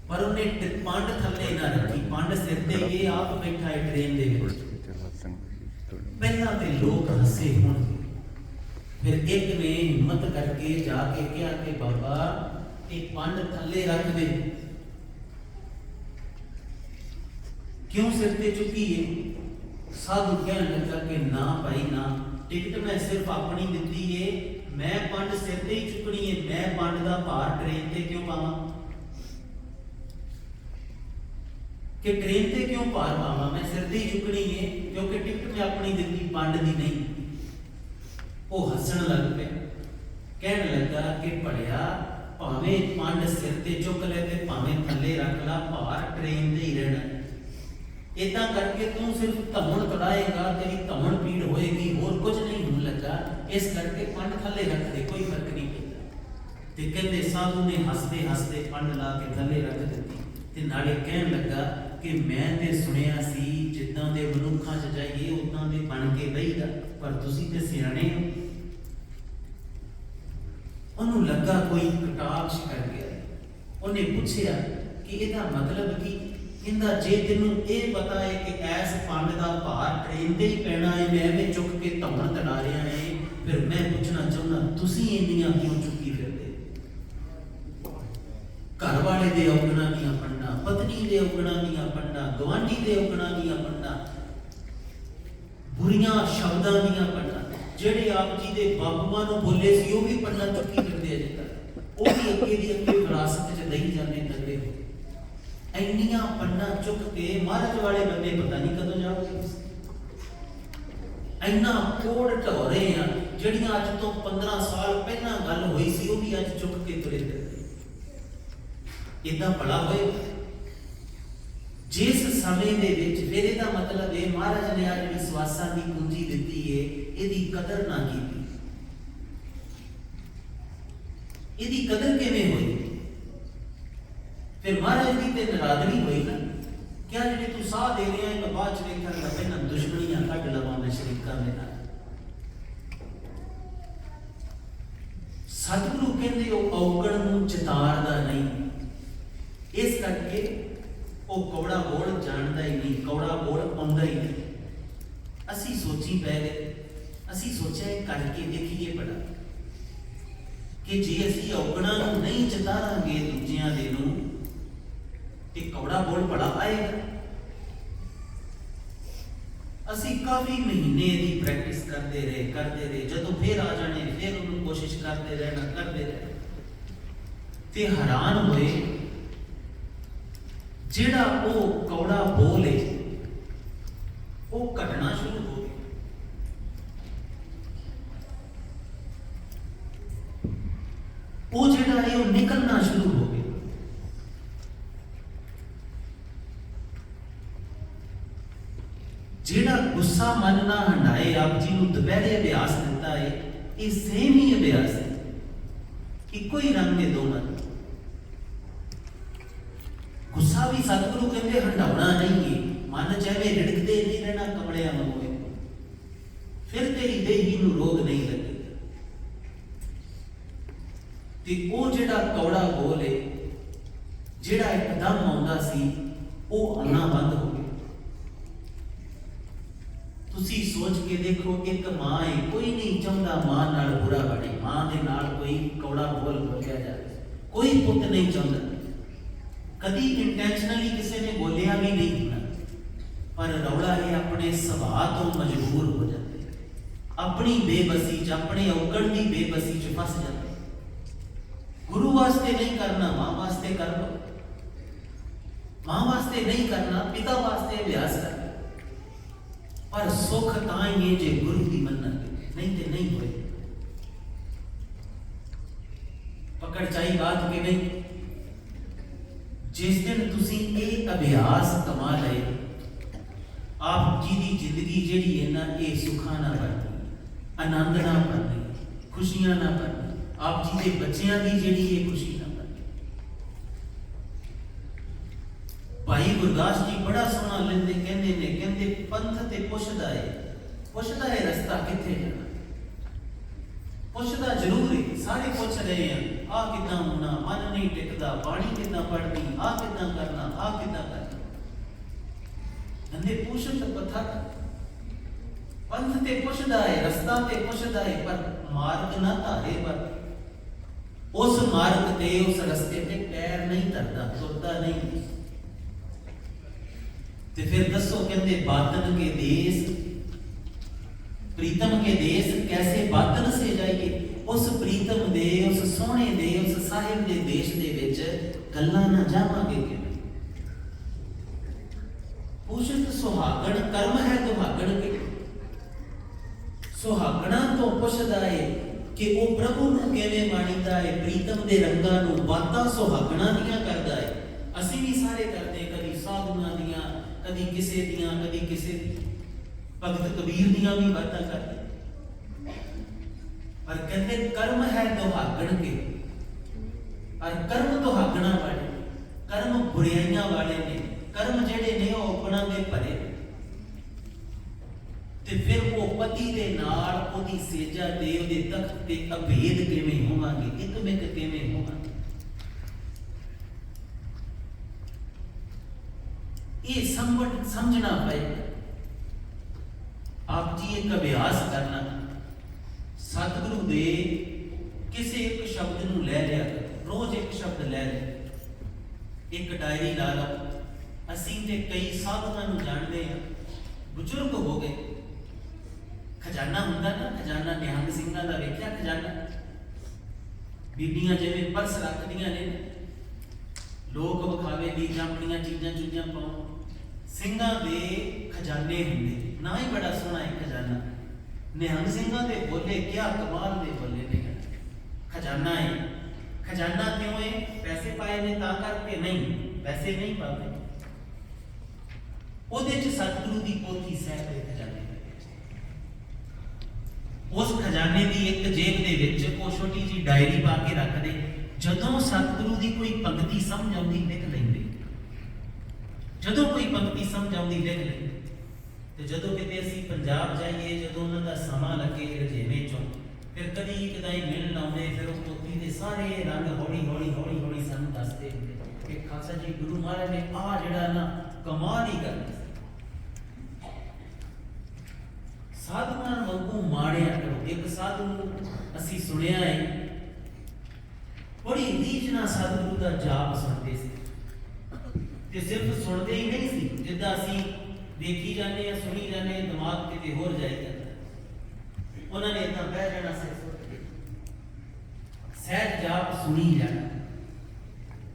पर उन्हें पंड थल्ले ना रखी, पंड सिर ते ये आप बैठा है ट्रेन दे विच। पहला ते लोग हसे होणगे, फिर एक ने हिम्मत करके जाके कहा कि बाबा एक पंड थल्ले रख दे। क्यों सिर पे चुकी है? साधु कहने लगा कि ना भाई ना, टिकट मैं सिर्फ अपनी दिती है, मैं पंड सिर ते ही चुकनी है, मैं पंड दा भार ट्रेन ते क्यों पावां? कि ट्रेन ते क्यों भार पावां, मैं सिर ते ही चुकनी है, क्योंकि टिकट मैं अपनी दिती, पंड दी नहीं। वो हसन लग पे, कहने लगा कि पढ़िया भावें पंड सिर ते चुक ले ते भावें थल्ले रख ला, भार ट्रेन ते ही रहना। इदा करके तू सिर्फ धमन तड़ाएगा, तेरी धमन पीड़ होएगी, और कुछ नहीं होने लगा। इस करके पंड थल्ले रख दे, कोई फर्क नहीं पड़ता। ते कहते साधु ने हसते हसते पंड ला के थल्ले रख दी, ते नाले कहन लगा कि मैं ते सुनिया सी जिद्दां दे मनुखां च जाइए उदां दे बन के बहीदा, पर तुसीं ते सियाणे हो। उन्होंने लगा कोई कटाक्ष कर गया, उन्हें पूछया कि इहदा मतलब की? इंदा जे तेनू ये पता है कि ऐस पंड का भार ट्रेन ते ही पैना है, मैं भी चुक के धमन तड़ा रहा है, फिर मैं पूछना चाहना तुसीं इन्नियां क्यों चुकी फिरदे? घर वाले दे औगणा दीयां पंडां, पत्नी दे औगणा दीयां पंडां, गवांढी दे औगणा दीयां पंडां, बुरियां शब्दां दीयां पंडां, जेड़े आप जी दे बाबूआं नूं बोले सी ओह भी पंडां चुकी फिरदे अजे तक, ओह भी अगे दी अगे विरासत च दई जांदे तगड़े हो। इन्नियां पंडां चुक के महाराज वाले बंदे पता नहीं कदों जाओगे। इन्ना कोड़ ढो रहे हैं, जड़ियां अज तो 15 साल पहला गल हुई सी वो भी अज चुक के तुरे फिरदे। इदा भला होए जिस समय दे विच, फिर इहदा मतलब है महाराज ने आज विश्वासां दी पूंजी दित्ती है, इहदी कदर ना कीती। इहदी कदर किवें होई? फिर महाराज की ते नाराजगी हुई ना, क्या जिहड़े तू साह दे रहे हैं तो बाद च वेखण लग पए ना दुश्मनियां कढ लवां मैं शरीकां दे नाल। सतगुरु कहंदे ओ औगण नूं चितारदा नहीं, इस करके ओ कौड़ा बोल जानदा ही नहीं, कौड़ा बोल आउंदा ही नहीं। असीं सोची पै गए, असीं सोचिया करके देखिए बड़ा कि जे असी औगणा नूं नहीं चितारांगे दूजियां दे नूं ते कौड़ा बोल बड़ा आएगा। असी काफी महीने दी प्रैक्टिस करते रहे जदों फिर आ जाने फिर उन्होंने कोशिश करते रहना ते हैरान होए जिहड़ा वो कौड़ा बोल है वो घटना शुरू हो गया। वो जिहड़ा है वो निकलना शुरू हो गया। जिहड़ा गुस्सा मन ना हंडाए आप जी नूं दोपहरे अभ्यास दिता है, ये सेम ही अभ्यास है, इको ही रंग के दो मन। गुस्सा भी सतगुरु कहते हंडाउणा नहीं है, मन चाहे रिड़कते नहीं रहना कमलिया वांगू, फिर तेरी देही नूं रोग नहीं लगेगा। ते वो जिहड़ा कौड़ा बोल है जिहड़ा एकदम आउंदा सी वो आना बंद हो गया। तुसी सोच के देखो, एक मां है, कोई नहीं चाहता मां नाल बुरा बने, मां दे नाल कोई कौड़ा बोल बोलिया जाए, कोई पुत नहीं चाहता, कभी इंटेंशनली किसी ने बोलिया भी नहीं होना, पर रौला है अपने सुभाव तो मजबूर हो जाते, अपनी बेबसी च अपने औगण की बेबसी च फस जाते। गुरु वास्ते नहीं करना, मां वास्ते कर लो, मां वास्ते नहीं करना, पिता वास्ते अभ्यास कर, पर सुख ताई है जे गुरु की मनना, नहीं तो नहीं होए। पकड़ चाहिए बात कि नहीं, जिस दिन तुसी ये अभ्यास कमा ले, आप जी दी जिंदगी जिहड़ी है ना, ये सुखा ना भरनी, आनंद ना भरनी, खुशियां ना भरनी, आप जी के बच्चों की जिहड़ी ये खुशी ना भरनी। भाई गुरदास जी बड़ा सोहना लिखते, कहते पंथ ते पुछदा है रस्ता किथे जाना, पुछदा जरूर है, सारे पुछ रहे हैं, आ किदां होना, मन नहीं टिकदा, बाणी किदां पढ़नी, आ किदां करना, आ किदां करना, कहंदे पूछन तो पत्थर, पंथ ते पुछदा है, रस्ता ते पुछदा है, पर मार्ग ना धारे, पर उस मार्ग ते उस रस्ते ते पैर नहीं धरदा, तुरदा नहीं। ते फिर दसो, कहंदे बातन के देश, प्रीतम के देश कैसे बातन से जाइए, उस प्रीतम दे, उस सोहने दे, उस साहिब दे देश दे विच गल्लां ना जावांगे किवें। पूछत सुहागण कर्म है दुहागण के, सुहागणा तो पुछदा है कि वो प्रभु नूं किवें माणीदा है, प्रीतम दे रंगां नूं, बातां सुहागणा दियां करदा है। असीं भी सारे करदे, कदी साधुआं दियां, कदी किसे दियां, कदी किसे भगत कबीर दियां भी बातां करदे, पर कहते कर्म है दुहागण के, और कर्म दुहागणा वाले, कर्म बुराइयां वाले ने, कर्म जेड़े ने वो अपना दे भरे, ते फिर वो पति दे नाल ओदी सेजा दे, ओदे तख्त ते अभेद किवें होवांगे, इकमिक किवें होवांगे। ये समझना पड़ेगा। आप जी एक अभ्यास करना, सतगुरु दे किसी एक शब्द नूं ले लिया, रोज एक शब्द ले लिया, एक डायरी ला लो। असीं ते कई साधुआं नूं जाणदे हां, बुजुर्ग हो गए, खजाना हुंदा ना, खजाना निहंग सिंघां दा वेखिया खजाना, बीबियां जिवें पर्स रखदियां ने, लोक विखावे दी जां अपणियां चीजां चूजां पाउण, सिंघां दे खजाने हुंदे, ना ही बड़ा सोहना है खजाना। निहंग सिंघां दे बोले क्या कमाल दे बोले ने, खजाना है। खजाना क्यों है? पैसे पाए ने तां करके नहीं, पैसे नहीं पाते, ओदे च सतगुरु दी पोथी साहिब दे खजाने, उस खजाने की एक जेब दे विच वो छोटी जी डायरी पा के रख दे, जदों सतगुरु की कोई पंक्ति समझ आउंदी लिख लेंदे, जदों कोई पंक्ति समझ आउंदी लिख लेंदे। ते जदों किते असीं पंजाब जाइए, जदों उन्हां दा समां लगे रजेवें चों, फिर कदी कदाई मिलण आउंदे, फिर वो पोथी दे सारे रंग हौली हौली हौली हौली सानूं दसदे हुंदे कि खालसा जी गुरु महाराज ने आ जिहड़ा ना कमाल ही कर दित्ता। साधुआं वांगू माणिया करो। एक साधु असीं सुनिया है बड़ी रीझ नाल सतगुरु का जाप सुनते सी ते सिर्फ सुनते ही नहीं सी, जिद्दां असीं देखी जाने या सुनी जाने दिमाग किते होर जाई जाता। उन्होंने इतना बह जाना सिर सुट के सहज जाप सुनी जाना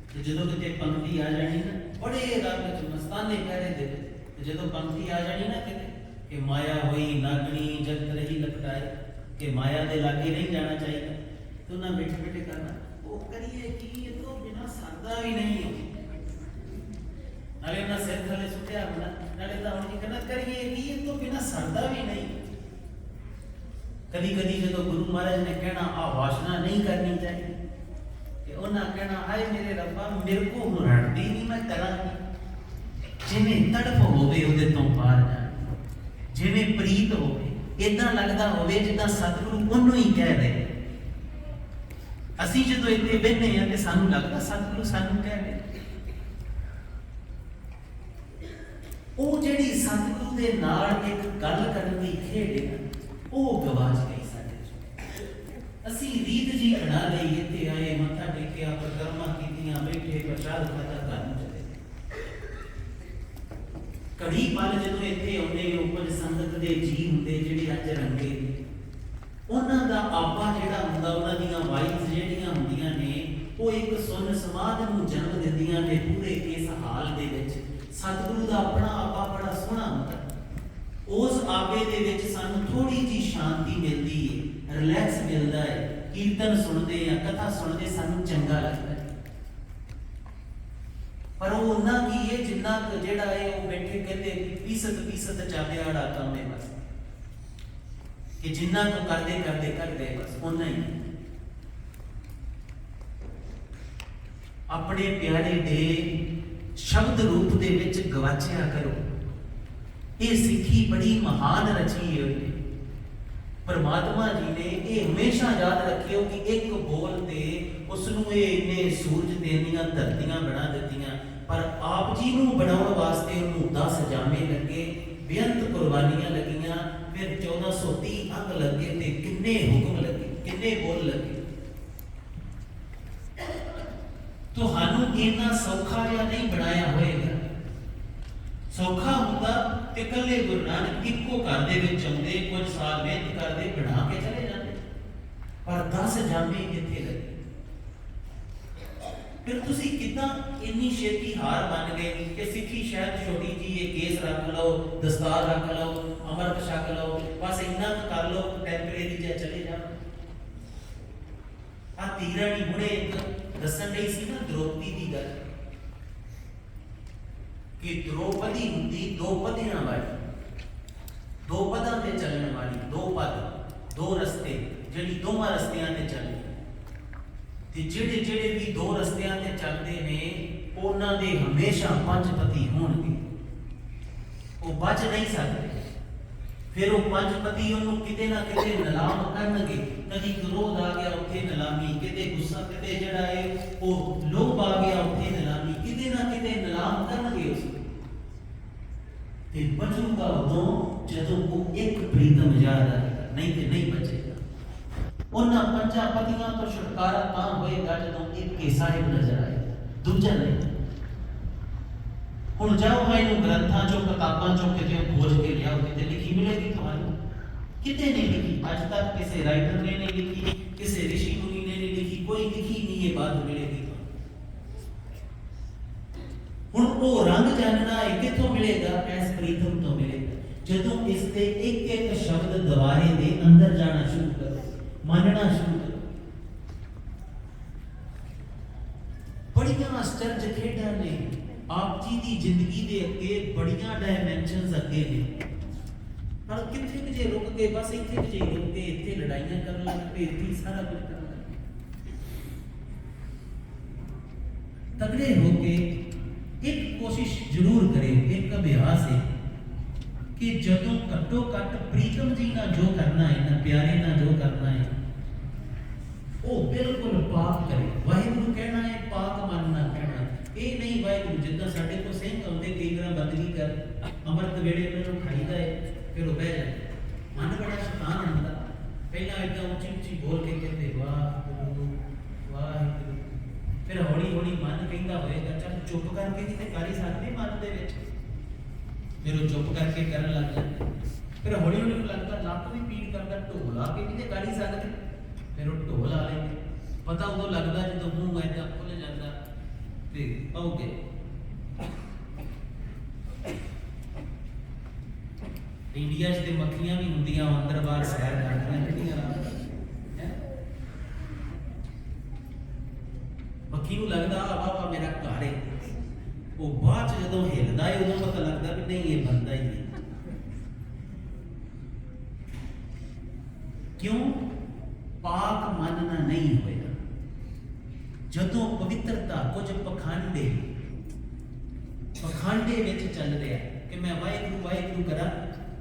ते जदों किते पंक्ति आ जानी ना बड़े रंग च मस्ताने पहरे दे ते जदों पंक्ति आ जानी ना किते कि माया होई नागणी जगत रही लपटाए कि माया दे लागे नहीं जाना चाहिए, तो ना बैठे बैठे करना वो करिए कि ये तो बिना सरदा भी नहीं है, नाले ना सिर थले सुटिया होना नाले तो उनकी कहना करिए कि ये तो बिना सरदा भी नहीं। कभी कभी जो गुरु महाराज ने कहना आ वासना नहीं करनी चाहिए कि उन्हें कहना आए मेरे रब्बा मेरे को रटती नहीं मैं करा जिमें तड़प होवे उहदे तो पार जाए, जिमें प्रीत होवे इदां लगदा होवे जिद्दां सतगुरु ओनू ही कह रहे। असीं जदों इत्थे बहिने आ ते सानू लगदा सतगुरु सानू कह रहे। ਉਹ ਜਿਹੜੀ ਸਤਿਗੁਰੂ ਦੇ ਨਾਲ ਇੱਕ ਗੱਲ ਕਰਨ ਦੀ ਖੇਡ ਹੈ ਉਹ ਗਵਾਚ ਗਈ ਸਾਡੇ ਚੋਂ। ਅਸੀਂ ਰੀਤ ਜੀ ਬਣਾ ਲਈ ਇੱਥੇ ਆਏ ਮੱਥਾ ਟੇਕਿਆ ਪਰਕਰਮਾ ਕੀਤੀਆਂ ਬੈਠੇ ਪ੍ਰਸ਼ਾਦ ਖਾਦਾ ਘਰ ਨੂੰ ਚਲੇ ਕੜੀ ਪਲ ਜਦੋਂ ਇੱਥੇ ਆਉਂਦੇ ਉੱਪਰ ਸੰਗਤ ਦੇ ਜੀਵ ਹੁੰਦੇ ਜਿਹੜੇ ਅੱਜ ਰੰਗੇ ਉਹਨਾਂ ਦਾ ਆਪਾ ਜਿਹੜਾ ਹੁੰਦਾ ਉਹਨਾਂ ਦੀਆਂ ਵਾਈਫ ਜਿਹੜੀਆਂ ਹੁੰਦੀਆਂ ਨੇ ਉਹ ਇੱਕ ਸੁੰਨ ਸਮਾਧ ਨੂੰ ਜਨਮ ਦਿੰਦੀਆਂ ਨੇ ਪੂਰੇ ਇਸ ਹਾਲ ਦੇ ਵਿੱਚ। सतगुरु का अपना आपा बड़ा सोहना होता, उस आपे दे विच सानू थोड़ी जी शांति मिलती है, रिलैक्स मिलता है, कीर्तन सुनते हैं कथा सुनते सानू चंगा लगता है। पर वो उन्ना की है जिन्ना जेड़ा है वो बैठे कहते पीसत चाबियाड़ा काम है बस कि जिन्ना को करते करते करते बस उन्ना ही अपने प्यारे दे शब्द रूप दे विच गवाचिया करो। ये सिੱਖੀ बड़ी महान रची है परमात्मा जी ने ये हमेशा याद रखियो कि एक बोल ते उसनू ये इन्ने सूरज देनियां धरतियां बना दित्तियां, पर आप जी नू बनाउण वास्ते उन्नू 10 जामे लगे, बेअंत कुर्बानियां लगियां, फिर 1430 अंग लगे ते किन्ने हुक्म लगे, किन्ने बोल लगे। ਤੁਹਾਨੂੰ ਇੰਨਾ ਸੌਖਾ ਜਾਂ ਨਹੀਂ ਬਣਾਇਆ ਹੋਏਗਾ। ਸੌਖਾ ਹੁੰਦਾ ਤੇ ਕੱਲੇ ਗੁਰੂ ਨਾਨਕ ਇੱਕੋ ਘਰ ਦੇ ਵਿੱਚ ਆਉਂਦੇ ਕੁਝ ਸਾਲ ਮਿਹਨਤ ਕਰਦੇ ਬਣਾ ਕੇ ਚਲੇ ਜਾਂਦੇ, ਪਰ 10 ਜਾਮੇ ਕਿੱਥੇ ਲੱਗੇ। ਫਿਰ ਤੁਸੀਂ ਕਿੱਦਾਂ ਇੰਨੀ ਛੇਤੀ ਹਾਰ ਮੰਨ ਗਏ ਕਿ ਸਿੱਖੀ ਸ਼ਾਇਦ ਛੋਟੀ ਜੀ ਇਹ ਕੇਸ ਰੱਖ ਲਓ, ਦਸਤਾਰ ਰੱਖ ਲਓ, ਅੰਮ੍ਰਿਤ ਛਕ ਲਓ, ਬਸ ਇੰਨਾ ਕਰ ਲਓ ਟੈਂਪਰੇਰੀ ਜਿਹਾ ਚਲੇ ਜਾਓ। ਆ ਤੀਰਾਣੀ ਹੁਣੇ ਇੱਕ दसन नहीं सी ना द्रौपदी की गल कि द्रौपदी हुंदी दो पदियां वाली, दो पदां ते चलने वाली, दो पद दो रस्ते जिहड़ी दोवां रस्तियां ते चलदी ते जिहड़े जिहड़े भी दो रस्तियां ते चलदे ने उन्हां दे हमेशा 5 पति होणगे, वो बच नहीं सकते। फिर वो 5 पति उन्होंने किते ना किते नीलाम करनगे, कभी क्रोध आ गया उत्थे नीलामी, किते गुस्सा किते जड़ा है वो लोभ आ गया उत्थे नीलामी, किते ना किते नीलाम करनगे उसको। ते बचूगा उदों जदों वो एक प्रीतम याद आएगा, नहीं ते नहीं बचेगा। उन्हां 5 पतियां तो छुटकारा तां होएगा जदों एक के साहिब नजर आएगा, दूजा नहीं। हुण जाओ मैं इन्हू ग्रंथां चों किताबां चों किते खोज के लियाओ, किते लिखी मिलेगी तुहानू, किते नहीं लिखी। अज तक किसी राइटर ने नहीं लिखी, किसी ऋषि मुनि ने नहीं लिखी, कोई लिखी नहीं ये बात मिलेगी। हुण वो रंग जानना है किथों मिलेगा, ऐस प्रीतम तो मिलेगा जदों इसके एक एक शब्द दवारे दे अंदर जाना शुरू करो, मानना शुरू करो। बड़ियां आश्चर्य खेडां ने आप जी की जिंदगी के अगे, बड़ियां डायमेंशनस अगे ने, पर किथे कि जे रुक गए, बस इत्थे कि जे रुक गए, इत्थे लड़ाइयां करन लग पे, इत्थे सारा कुछ करन लग पे। तगड़े होके एक कोशिश जरूर करें, एक अभ्यास है कि जदों घट्टो घट प्रीतम जी ना जो करना है ना प्यारे ना जो करना है वो बिल्कुल पाक करे। वाहिगुरु कहना है, पाक मानना कहना है, ये नहीं वाहिगुरु जिद्दां साडे को सिंह आउंदे कई बार बंदगी कर अमृत वेले उन्होंने खाईदा है, फिर वो बह जाए। मन बड़ा शैतान होंदा, पहला एकदम उच्ची उच्ची बोल के कहते वाहिगुरु वाहिगुरु, पींदा होएगा, चल चुप करके भी ते कर ही सकदे मन दे विच। फिर वो चुप करके करन लग जांदे, फिर हौली हौली लगदा लत्त भी पीड़ करदा, ढोल आ के भी ते कर ही सकदे, फिर वो ढोल आ लेंदे। पता उदों लगदा जदों मूँह ऐदा खुल जांदा ते हो गए। इंडिया च ते मक्खियां भी हुंदियां अंदर बाहर सैर करदियां रहंदियां, मक्खी नूं लगदा वाह मेरा घर है, वो बाद च जदों हिलदा है उदों पता लगदा भी नहीं ये बंदा ही है। क्यों? पाक मानना नहीं होएगा। जदों पवित्रता कुछ पखांडे विच चल रहा कि मैं वाहिगुरू वाहिगुरू करा।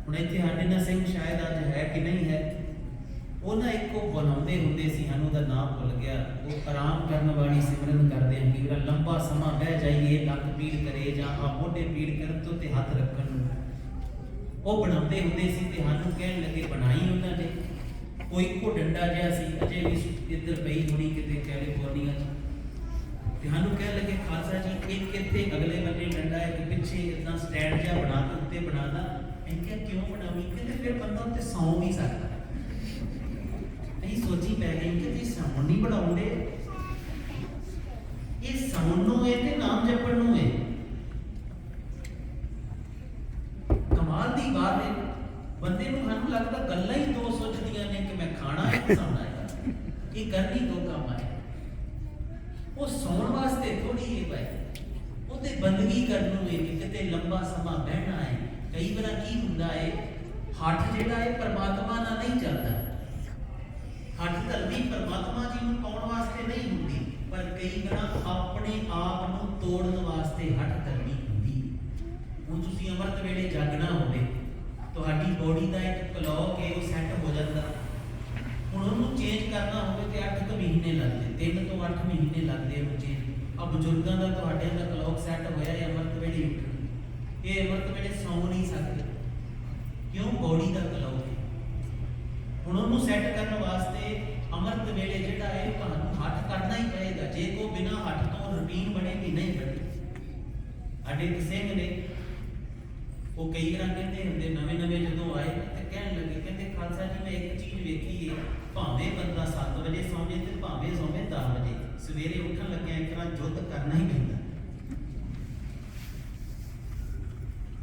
हुण इत्थे साडे नाल सिंह शायद अज है कि नहीं है, वो ना एक बनाते होंगे सी, सानू दा नाम भुल गया, वो आराम करने वाली सिमरन करते हैं कि मेरा लंबा समा बह जाइए, लक पीड़ करे जां मोढे पीड़ कर तो ते हथ रखन, वो बनाते होंगे सी। ते सानू कहण लगे बनाई उन्होंने कोई इक्को डंडा जिहा सी, अजे भी इधर पई होनी किते कैलीफोर्निया च, ते सानू कह लगे खालसा जी एक इत्थे अगले बल्ले डंडा है, पिछे इतना स्टैंड जिहा बना के उत्ते बनाना। इनके क्यों बनावी? कहते फिर बंदा उत्ते सौ नहीं सकता। नहीं सोची पै गई कि जी सौन नहीं बनाउंदे, ये सौन नूं है ते नाम जपण नूं है। कमाल दी बात है, बंदे नूं सानू लगदा गल्लां ही दो सोचदियां ने कि मैं खाना है सौना है, ये करनी दो काम है। वो सौन वास्ते थोड़ी है भाई, ਉਹਦੇ ਬੰਦਗੀ ਕਰਨ ਨੂੰ ਹੈ ਕਿ ਕਿਤੇ ਲੰਬਾ ਸਮਾਂ ਬਹਿਣਾ ਹੈ। ਕਈ ਵਾਰ ਕੀ ਹੁੰਦਾ ਹੈ, ਹੱਠ ਜਿਹੜਾ ਹੈ ਪਰਮਾਤਮਾ ਨਾਲ ਨਹੀਂ ਚੱਲਦਾ, ਹੱਠ ਧਰਮੀ ਪਰਮਾਤਮਾ ਜੀ ਨੂੰ ਪਾਉਣ ਵਾਸਤੇ ਨਹੀਂ ਹੁੰਦੀ, ਪਰ ਕਈ ਵਾਰ ਆਪਣੇ ਆਪ ਨੂੰ ਤੋੜਨ ਵਾਸਤੇ ਹੱਠ ਧਰਮੀ ਹੁੰਦੀ। ਹੁਣ ਤੁਸੀਂ ਅੰਮ੍ਰਿਤ ਵੇਲੇ ਜਾਗਣਾ ਹੋਵੇ, ਤੁਹਾਡੀ ਬੋਡੀ ਦਾ ਇੱਕ ਕਲੌਕ ਹੈ ਉਹ ਸੈੱਟ ਹੋ ਜਾਂਦਾ, ਹੁਣ ਉਹਨੂੰ ਚੇਂਜ ਕਰਨਾ ਹੋਵੇ ਤੇ 8 ਮਹੀਨੇ ਲੱਗਦੇ, 3 ਤੋਂ 8 ਮਹੀਨੇ ਲੱਗਦੇ ਉਹਨੂੰ ਚੇਂਜ। ਆ ਬਜ਼ੁਰਗਾਂ ਦਾ ਤੁਹਾਡੇ ਦਾ ਕਲੌਕ ਸੈੱਟ ਹੋਇਆ ਹੈ ਅੰਮ੍ਰਿਤ ਵੇਲੇ ਉੱਠਣ, ਇਹ ਅੰਮ੍ਰਿਤ ਵੇਲੇ ਸੌਂ ਨਹੀਂ ਸਕਦੇ, ਕਿਉਂ? ਬੋਡੀ ਦਾ ਕਲੌਕ ਹੈ। ਹੁਣ ਉਹਨੂੰ ਸੈੱਟ ਕਰਨ ਵਾਸਤੇ ਅੰਮ੍ਰਿਤ ਵੇਲੇ ਜਿਹੜਾ ਹੈ ਤੁਹਾਨੂੰ ਹੱਠ ਕਰਨਾ ਹੀ ਪਏਗਾ, ਜੇ ਕੋ ਬਿਨਾਂ ਹੱਠ ਤੋਂ ਰੂਟੀਨ ਬਣੇਗੀ ਨਹੀਂ ਬਣੇ। ਸਾਡੇ ਇੱਕ ਸਿੰਘ ਨੇ, ਉਹ ਕਈ ਵਾਰ ਕਹਿੰਦੇ ਹੁੰਦੇ ਨਵੇਂ ਜਦੋਂ ਆਏ ਤੇ ਕਹਿਣ ਲੱਗੇ, ਕਹਿੰਦੇ ਖਾਲਸਾ ਜੀ ਮੈਂ ਇੱਕ ਚੀਜ਼ ਵੇਖੀ ਹੈ, ਭਾਵੇਂ ਬੰਦਾ 7 ਵਜੇ ਸੌਂਵੇ ਤੇ ਭਾਵੇਂ ਸੌਂਵੇ 10 ਵਜੇ, ਸਵੇਰੇ ਉੱਠਣ ਲੱਗਿਆ ਇੱਕ ਤਰ੍ਹਾਂ ਯੁੱਧ ਕਰਨਾ ਹੀ ਪੈਂਦਾ।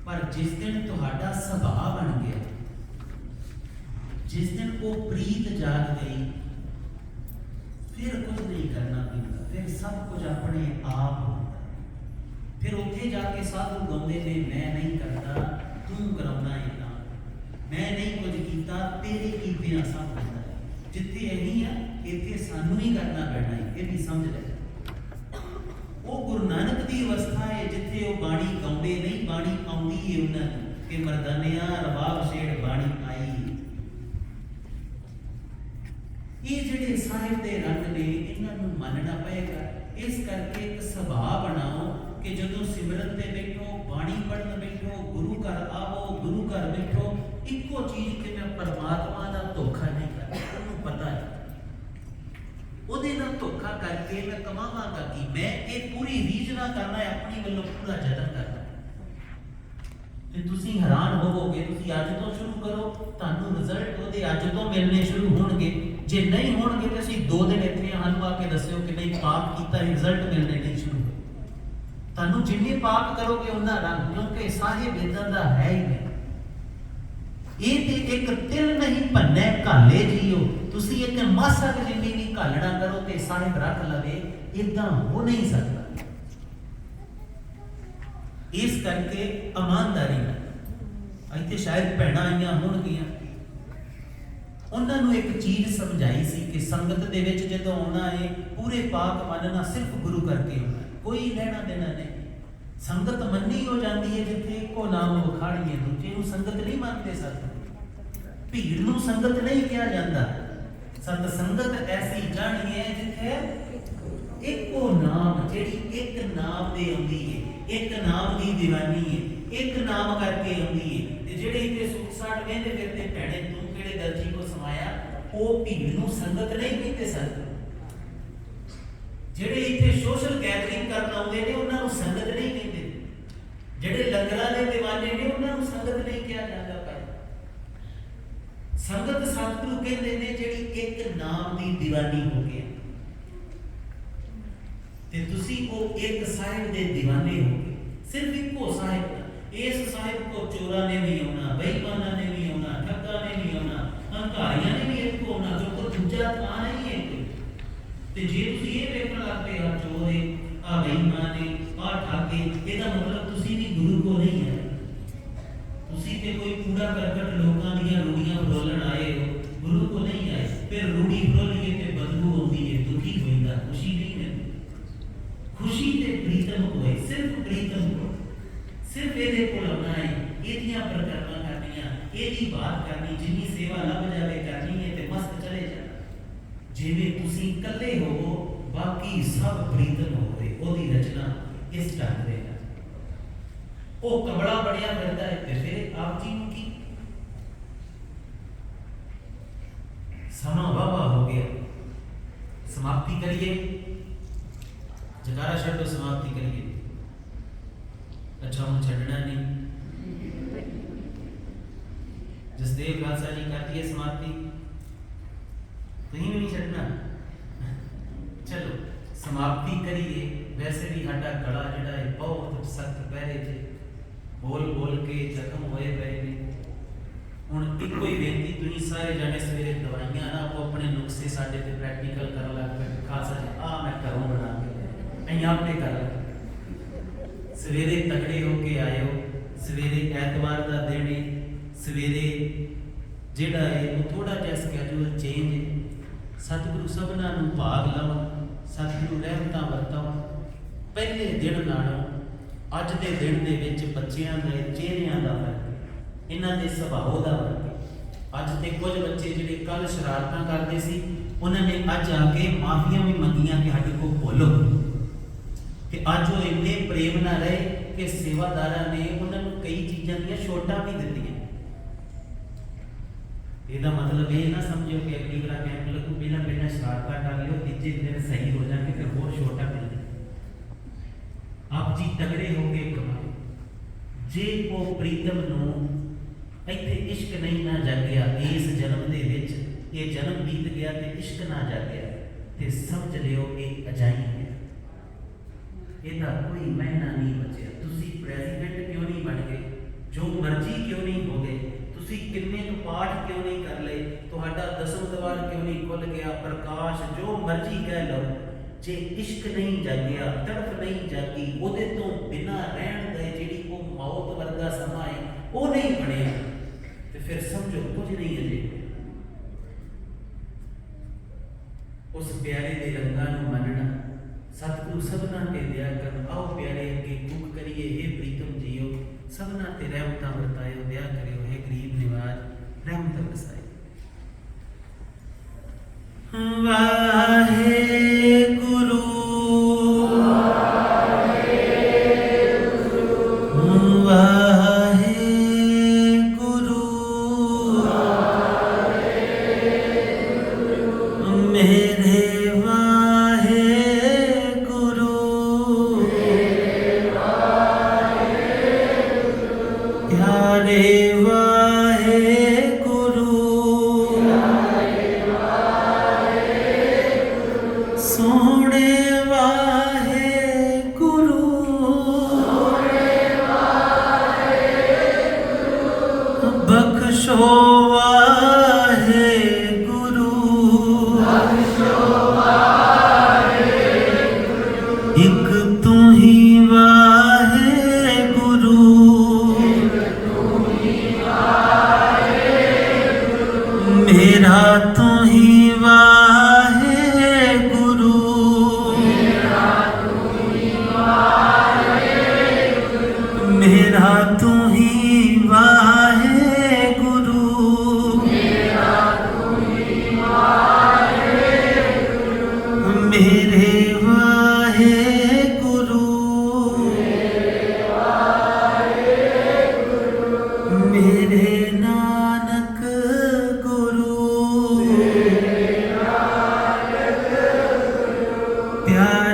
ਪਰ ਜਿਸ ਦਿਨ ਤੁਹਾਡਾ ਸੁਭਾਅ ਬਣ ਗਿਆ, जिस दिन वो प्रीत जाग गई, फिर कुछ नहीं करना पैंदा, फिर सब कुछ अपने आप होता। फिर उत्थे जाके साधु गाउंदे ने मैं नहीं करता तू कराउना है काम, मैं नहीं कुछ कीता तेरे कीतियां सब होता है। जिथे यही है इत्थे सानू ही करना पैना है, ये भी समझ ले। वो गुरु नानक दी अवस्था है जिथे वो बाणी गाउंदे नहीं, बाणी आउंदी है उन्हां नूं कि मर्दानिया रबाब छेड़ बाणी आई। ये जिहड़े साहिब दे रंग ने इन्हां नूं मनना पएगा। इस करके एक सुभाव बनाओ कि जदों सिमरन ते बैठो, बाणी पढ़न बैठो, गुरु घर आवो, गुरु घर बैठो, इक्को चीज कि मैं परमात्मा दा धोखा नहीं करना, उन्होंने पता है ਉਹਦੇ ਨਾਲ ਧੋਖਾ ਕਰਕੇ मैं कमावांगा कि मैं ये पूरी रीझ ना करना है, अपनी गल्लों पूरा जतन करना। ਤੇ ਤੁਸੀਂ ਹੈਰਾਨ ਹੋਵੋਗੇ, ਤੁਸੀਂ ਅੱਜ ਤੋਂ ਸ਼ੁਰੂ ਕਰੋ, ਤੁਹਾਨੂੰ ਰਿਜ਼ਲਟ ਉਹਦੇ ਅੱਜ ਤੋਂ ਮਿਲਣੇ ਸ਼ੁਰੂ ਹੋਣਗੇ। ਜੇ ਨਹੀਂ ਹੋਣਗੇ ਤੇ ਅਸੀਂ 2 ਦਿਨ ਇੱਥੇ ਸਾਨੂੰ ਆ ਕੇ ਦੱਸਿਓ ਕਿ ਨਹੀਂ ਪਾਪ ਕੀਤਾ, ਰਿਜ਼ਲਟ ਮਿਲਣੇ ਨਹੀਂ ਸ਼ੁਰੂ ਹੋਏ। ਤੁਹਾਨੂੰ ਜਿੰਨੇ ਪਾਪ ਕਰੋਗੇ ਉਹਨਾਂ ਰੰਗ, ਕਿਉਂਕਿ ਸਾਹਿਬ ਇਦਾਂ ਦਾ ਹੈ ਹੀ ਨਹੀਂ। ਇਹ ਤੇ ਇੱਕ ਤਿਲ ਨਹੀਂ ਭੰਨੇ ਘਾਲੇ ਜੀਓ, ਤੁਸੀਂ ਇੱਕ ਮਾਸਾ ਜਿੰਨੀ ਵੀ ਘਾਲਣਾ ਕਰੋ ਤੇ ਸਾਹਿਬ ਰੱਖ ਲਵੇ, ਇਦਾਂ ਹੋ ਨਹੀਂ ਸਕਦਾ। इस करके ईमानदारी इत्थे शायद भैणां आईयां होणगीआं, उन्हां नूं एक चीज़ समझाई सी कि संगत दे विच जदों आउणा है पूरे पाक मनना, सिर्फ गुरु करके आउणा, कोई लैणा देना नहीं। संगत मन्नी हो जाती है जिथे इक्को नाम विखाड़ीए, दूजे नूं संगत नहीं मानते। सत भीड़ नूं संगत नहीं कहा जाता, सत संगत ऐसी जानी है जिथे इक्को नाम, जिहड़ी एक नाम दे आउंदी है, एक नाम की दीवानी है, एक नाम करके आउंदी है। ते जिहड़े इत्थे सुख साठ वेंदे फिरदे भैणे तू किहड़े दर्जी को समाया, वो भीड़ नूं संगत नहीं कहते सन। ਜਿਹੜੇ ਇੱਥੇ ਸੋਸ਼ਲ ਗੈਦਰਿੰਗ ਕਰਨ ਆਉਂਦੇ ਨੇ ਉਹਨਾਂ ਨੂੰ ਸੰਗਤ ਨਹੀਂ ਕਹਿੰਦੇ, ਜਿਹੜੇ ਲੰਗਰਾਂ ਦੇ ਦੀਵਾਨੇ ਨੇ ਉਹਨਾਂ ਨੂੰ ਸੰਗਤ ਨਹੀਂ ਕਿਹਾ ਜਾਂਦਾ ਭਾਈ। ਸੰਗਤ ਸਤਿਗੁਰੂ ਕਹਿੰਦੇ ਨੇ ਜਿਹੜੀ ਇੱਕ ਨਾਮ ਦੀ ਦੀਵਾਨੀ ਹੋ ਗਈ ਤੇ ਤੁਸੀਂ ਉਹ ਇੱਕ ਸਾਹਿਬ ਦੇ ਦੀਵਾਨੇ ਹੋ ਗਏ, ਸਿਰਫ ਇੱਕੋ ਸਾਹਿਬ। ਇਸ ਸਾਹਿਬ ਕੋ ਚੋਰਾਂ ਨੇ ਵੀ ਆਉਣਾ, ਬੇਈਮਾਨਾਂ ਨੇ ਵੀ ਆਉਣਾ, ਠੱਗਾਂ ਨੇ ਵੀ ਆਉਣਾ, ਹੰਕਾਰੀਆਂ ਨੇ ਵੀ ਇੱਕੋ ਆਉਣਾ, ਜੋ ਕੋਈ ਦੂਜਾ ਥਾਂ ਨਹੀਂ ਹੈ ਕੋਈ। ਤੇ ਜੇ ਤੁਸੀਂ ਇਹ ਵੇਖਣ ਲੱਗ ਪਏ ਆ ਚੋਰ ਹੈ, ਆ ਬੇਈਮਾਨ ਨੇ, ਆ ਠੱਗ ਹੈ, ਇਹਦਾ ਮਤਲਬ ਤੁਸੀਂ ਵੀ ਗੁਰੂ ਕੋ ਨਹੀਂ ਹੈ। ਤੁਸੀਂ ਤੇ ਕੋਈ ਕੂੜਾ ਕਰਕਟ ਲੋਕਾਂ ਦੀਆਂ ਰੂੜੀਆਂ ਫਰੋਲਣ ਆਏ ਹੋ, ਗੁਰੂ ਕੋ ਨਹੀਂ ਆਏ। ਫਿਰ ਰੂੜੀ ਫਰੋਲੀਏ ਤੇ ਬਦਬੂ ਆਉਂਦੀ ਹੈ, ਦੁਖੀ ਹੋਈਦਾ, ਖੁਸ਼ੀ ਨਹੀਂ ਮਿਲਦੀ। ਖੁਸ਼ੀ ਤੇ ਪ੍ਰੀਤਮ ਹੋਏ, ਸਿਰਫ ਪ੍ਰੀਤਮ ਹੋ, ਸਿਰਫ ਇਹਦੇ ਕੋਲ ਆਉਣਾ ਹੈ, ਇਹਦੀਆਂ ਪ੍ਰਕਰਮਾਂ ਕਰਨੀਆਂ, ਇਹਦੀ ਬਾਤ ਕਰਨੀ, ਜਿੰਨੀ ਸੇਵਾ ਲੱਭ ਜਾਵੇ ਕਰਨੀ ਹੈ ਤੇ ਮਸਤ ਚਲੇ ਜਾਣਾ। ਜਿਵੇਂ ਤੁਸੀਂ ਇਕੱਲੇ ਹੋਵੋ, ਬਾਕੀ ਸਭ ਪ੍ਰੀਤਮ ਹੋਵੇ, ਉਹਦੀ ਰਚਨਾ ਇਸ ਢੰਗ ਦੇ ਨਾਲ। ਉਹ ਕਬੜਾ ਬਣਿਆ ਫਿਰਦਾ ਹੈ ਤੇ ਫਿਰ ਆਪ ਜੀ ਨੂੰ ਕੀ ਸਮਾਂ ਵਾਵਾ ਹੋ ਗਿਆ। ਸਮਾਪਤੀ ਕਰੀਏ, ਜਗਾਰਾ ਛੱਡੋ, ਸਮਾਪਤੀ ਕਰੀਏ। अच्छा, हम छड़ना नहीं। जसदेव खालसा जी करती है समाप्ति, कहीं भी नहीं छड़ना। चलो समाप्ति करिए। वैसे भी साडा गला जिहड़ा है बहुत सख्त पहरे थे, बोल बोल के जख्म होए पे ने। हुण इक्को ही बेनती, तुसीं सारे जाने सवेरे दवाइयां ना आपो अपने नुस्खे साडे ते प्रैक्टिकल करन लग पे। खालसा जी आ मैं घरों बना के अहीं आपे कर लगे। सवेरे तगड़े होके आयो, सवेरे ऐतवार का दिन है, सवेरे जिहड़ा है वो थोड़ा जिहा स्कैड्यूल चेंज है। सतगुरु सबना नूं भाग लावन, सतगुरु रहमतां वरतावन। पहले दिन नालों अज दे दिन दे विच बच्चियां दे चेहरिਆਂ ਦਾ फर्क, इन्हां दे सुभाव ਦਾ फर्क। अज ते कुछ बच्चे जिहड़े कल शरारतां करदे सी, उन्हां ने अज आके माफियां भी मंगियां कि साडे को बोलो। कि अज वो इन्ने प्रेम ना रहे कि सेवादारा ने उन्होंने कई चीज़ों दी छूटां भी दित्तियां। ਇਹਦਾ मतलब ये ना समझो कि अगली बार कैंप लगू पहला पहला शरारता कर लियो, तीजे दिन सही हो जाएंगे, फिर होर छोटा मिल जाए। आप जी तगड़े होके कमाओ। जे वो प्रीतम नूं इत्थे इश्क नहीं ना जागया, इस जन्म दे विच ये जन्म बीत गया ते इश्क ना जागया, ते समझ लियो ये अजाई है, ਇਹਦਾ ਕੋਈ ਮਹਿਨਾ ਨਹੀਂ ਬਚਿਆ। ਤੁਸੀਂ ਪ੍ਰੈਜ਼ੀਡੈਂਟ ਕਿਉਂ ਨਹੀਂ ਬਣ ਗਏ, ਜੋ ਮਰਜ਼ੀ ਕਿਉਂ ਨਹੀਂ ਹੋ ਗਏ, ਤੁਸੀਂ ਕਿੰਨੇ ਕੁ ਪਾਠ ਕਿਉਂ ਨਹੀਂ ਕਰ ਲਏ, ਤੁਹਾਡਾ ਦਸਮ ਦਵਾਰ ਕਿਉਂ ਨਹੀਂ ਖੁੱਲ ਗਿਆ, ਪ੍ਰਕਾਸ਼ ਜੋ ਮਰਜ਼ੀ ਕਹਿ ਲਓ, ਜੇ ਇਸ਼ਕ ਨਹੀਂ ਜਾਗਿਆ, ਤੜਫ ਨਹੀਂ ਜਾਗੀ, ਉਹਦੇ ਤੋਂ ਬਿਨਾਂ ਰਹਿਣ ਦੇ ਜਿਹੜੀ ਉਹ ਮੌਤ ਵਰਗਾ ਸਮਾਂ ਹੈ ਉਹ ਨਹੀਂ ਬਣਿਆ, ਤੇ ਫਿਰ ਸਮਝੋ ਕੁਝ ਨਹੀਂ ਅਜੇ। ਉਸ ਪਿਆਰੇ ਦੇ ਰੰਗਾਂ ਨੂੰ ਮੰਨਣਾ, सतगुरु सबना ते दया कर। आओ प्यारे अगे दुख करिए, हे प्रीतम जियो, सबना ते रहमतां वरतायो, दया करियो, हे गरीब निवाज रहमत बरसाए। वाहेगुरु प्यार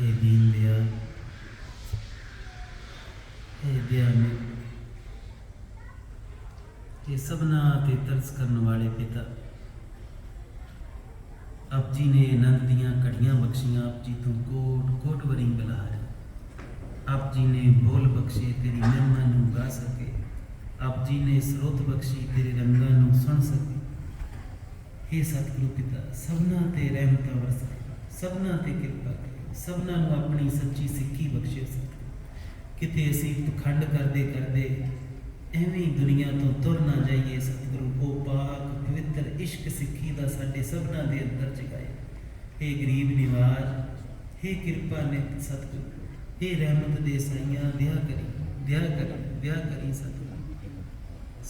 हे दीन दयाल, हे दयामय, हे सबना ते तरस करने वाले पिता, आप जी ने आनंद दियाँ घड़ियाँ बख्शियाँ, आप जी तो कोट कोट वरी बलार, आप जी ने बोल बख्शे तेरी महिमा नूं गा सके, आप जी ने स्रोत बख्शी तेरे रंगां नूं सुन सके। हे सतगुरु पिता, सबना ते रहमत वरसा, सबना ते किरपा करे, सबना नूं अपनी सच्ची सिक्खी बख्शे सतगुरु। किते असीं पखंड करदे करदे एवें दुनिया तो तुर ना जाइए सतगुरु, ओ पाक पवित्र इश्क सिक्खी दा साडे सबना दे अंदर जगाए। हे गरीब निवाज, हे किरपा नित सतगुरु, हे रहमत दे साइयां दया करी, दया करी, दया करी सतगुरु।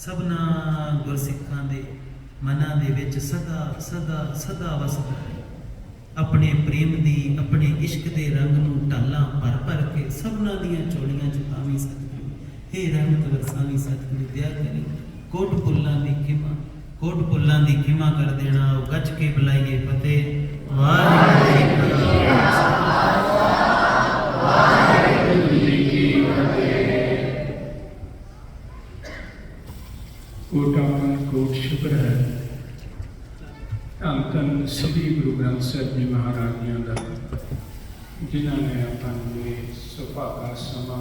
सबना गुरसिखां दे मनां दे विच सदा सदा सदा वसदा रहे, अपने प्रेम दी अपने इश्क दे रंग नूं ढालां भर भर के सबना दियां चोलियां च पावी सतगुरु। हे रहमत वरसावी सतगुरु, दया करी, कोट पुल्लां दी खिमा, कोट पुल्लां दी खिमा कर देना। गज के बुलाइए फतेह। वाहिगुरू जी का खालसा, वाहिगुरू जी की फतेह। कोट शुक्र है धन धन श्री गुरु ग्रंथ साहिब जी महाराज जी का, जिन्होंने अपन सुभागा समा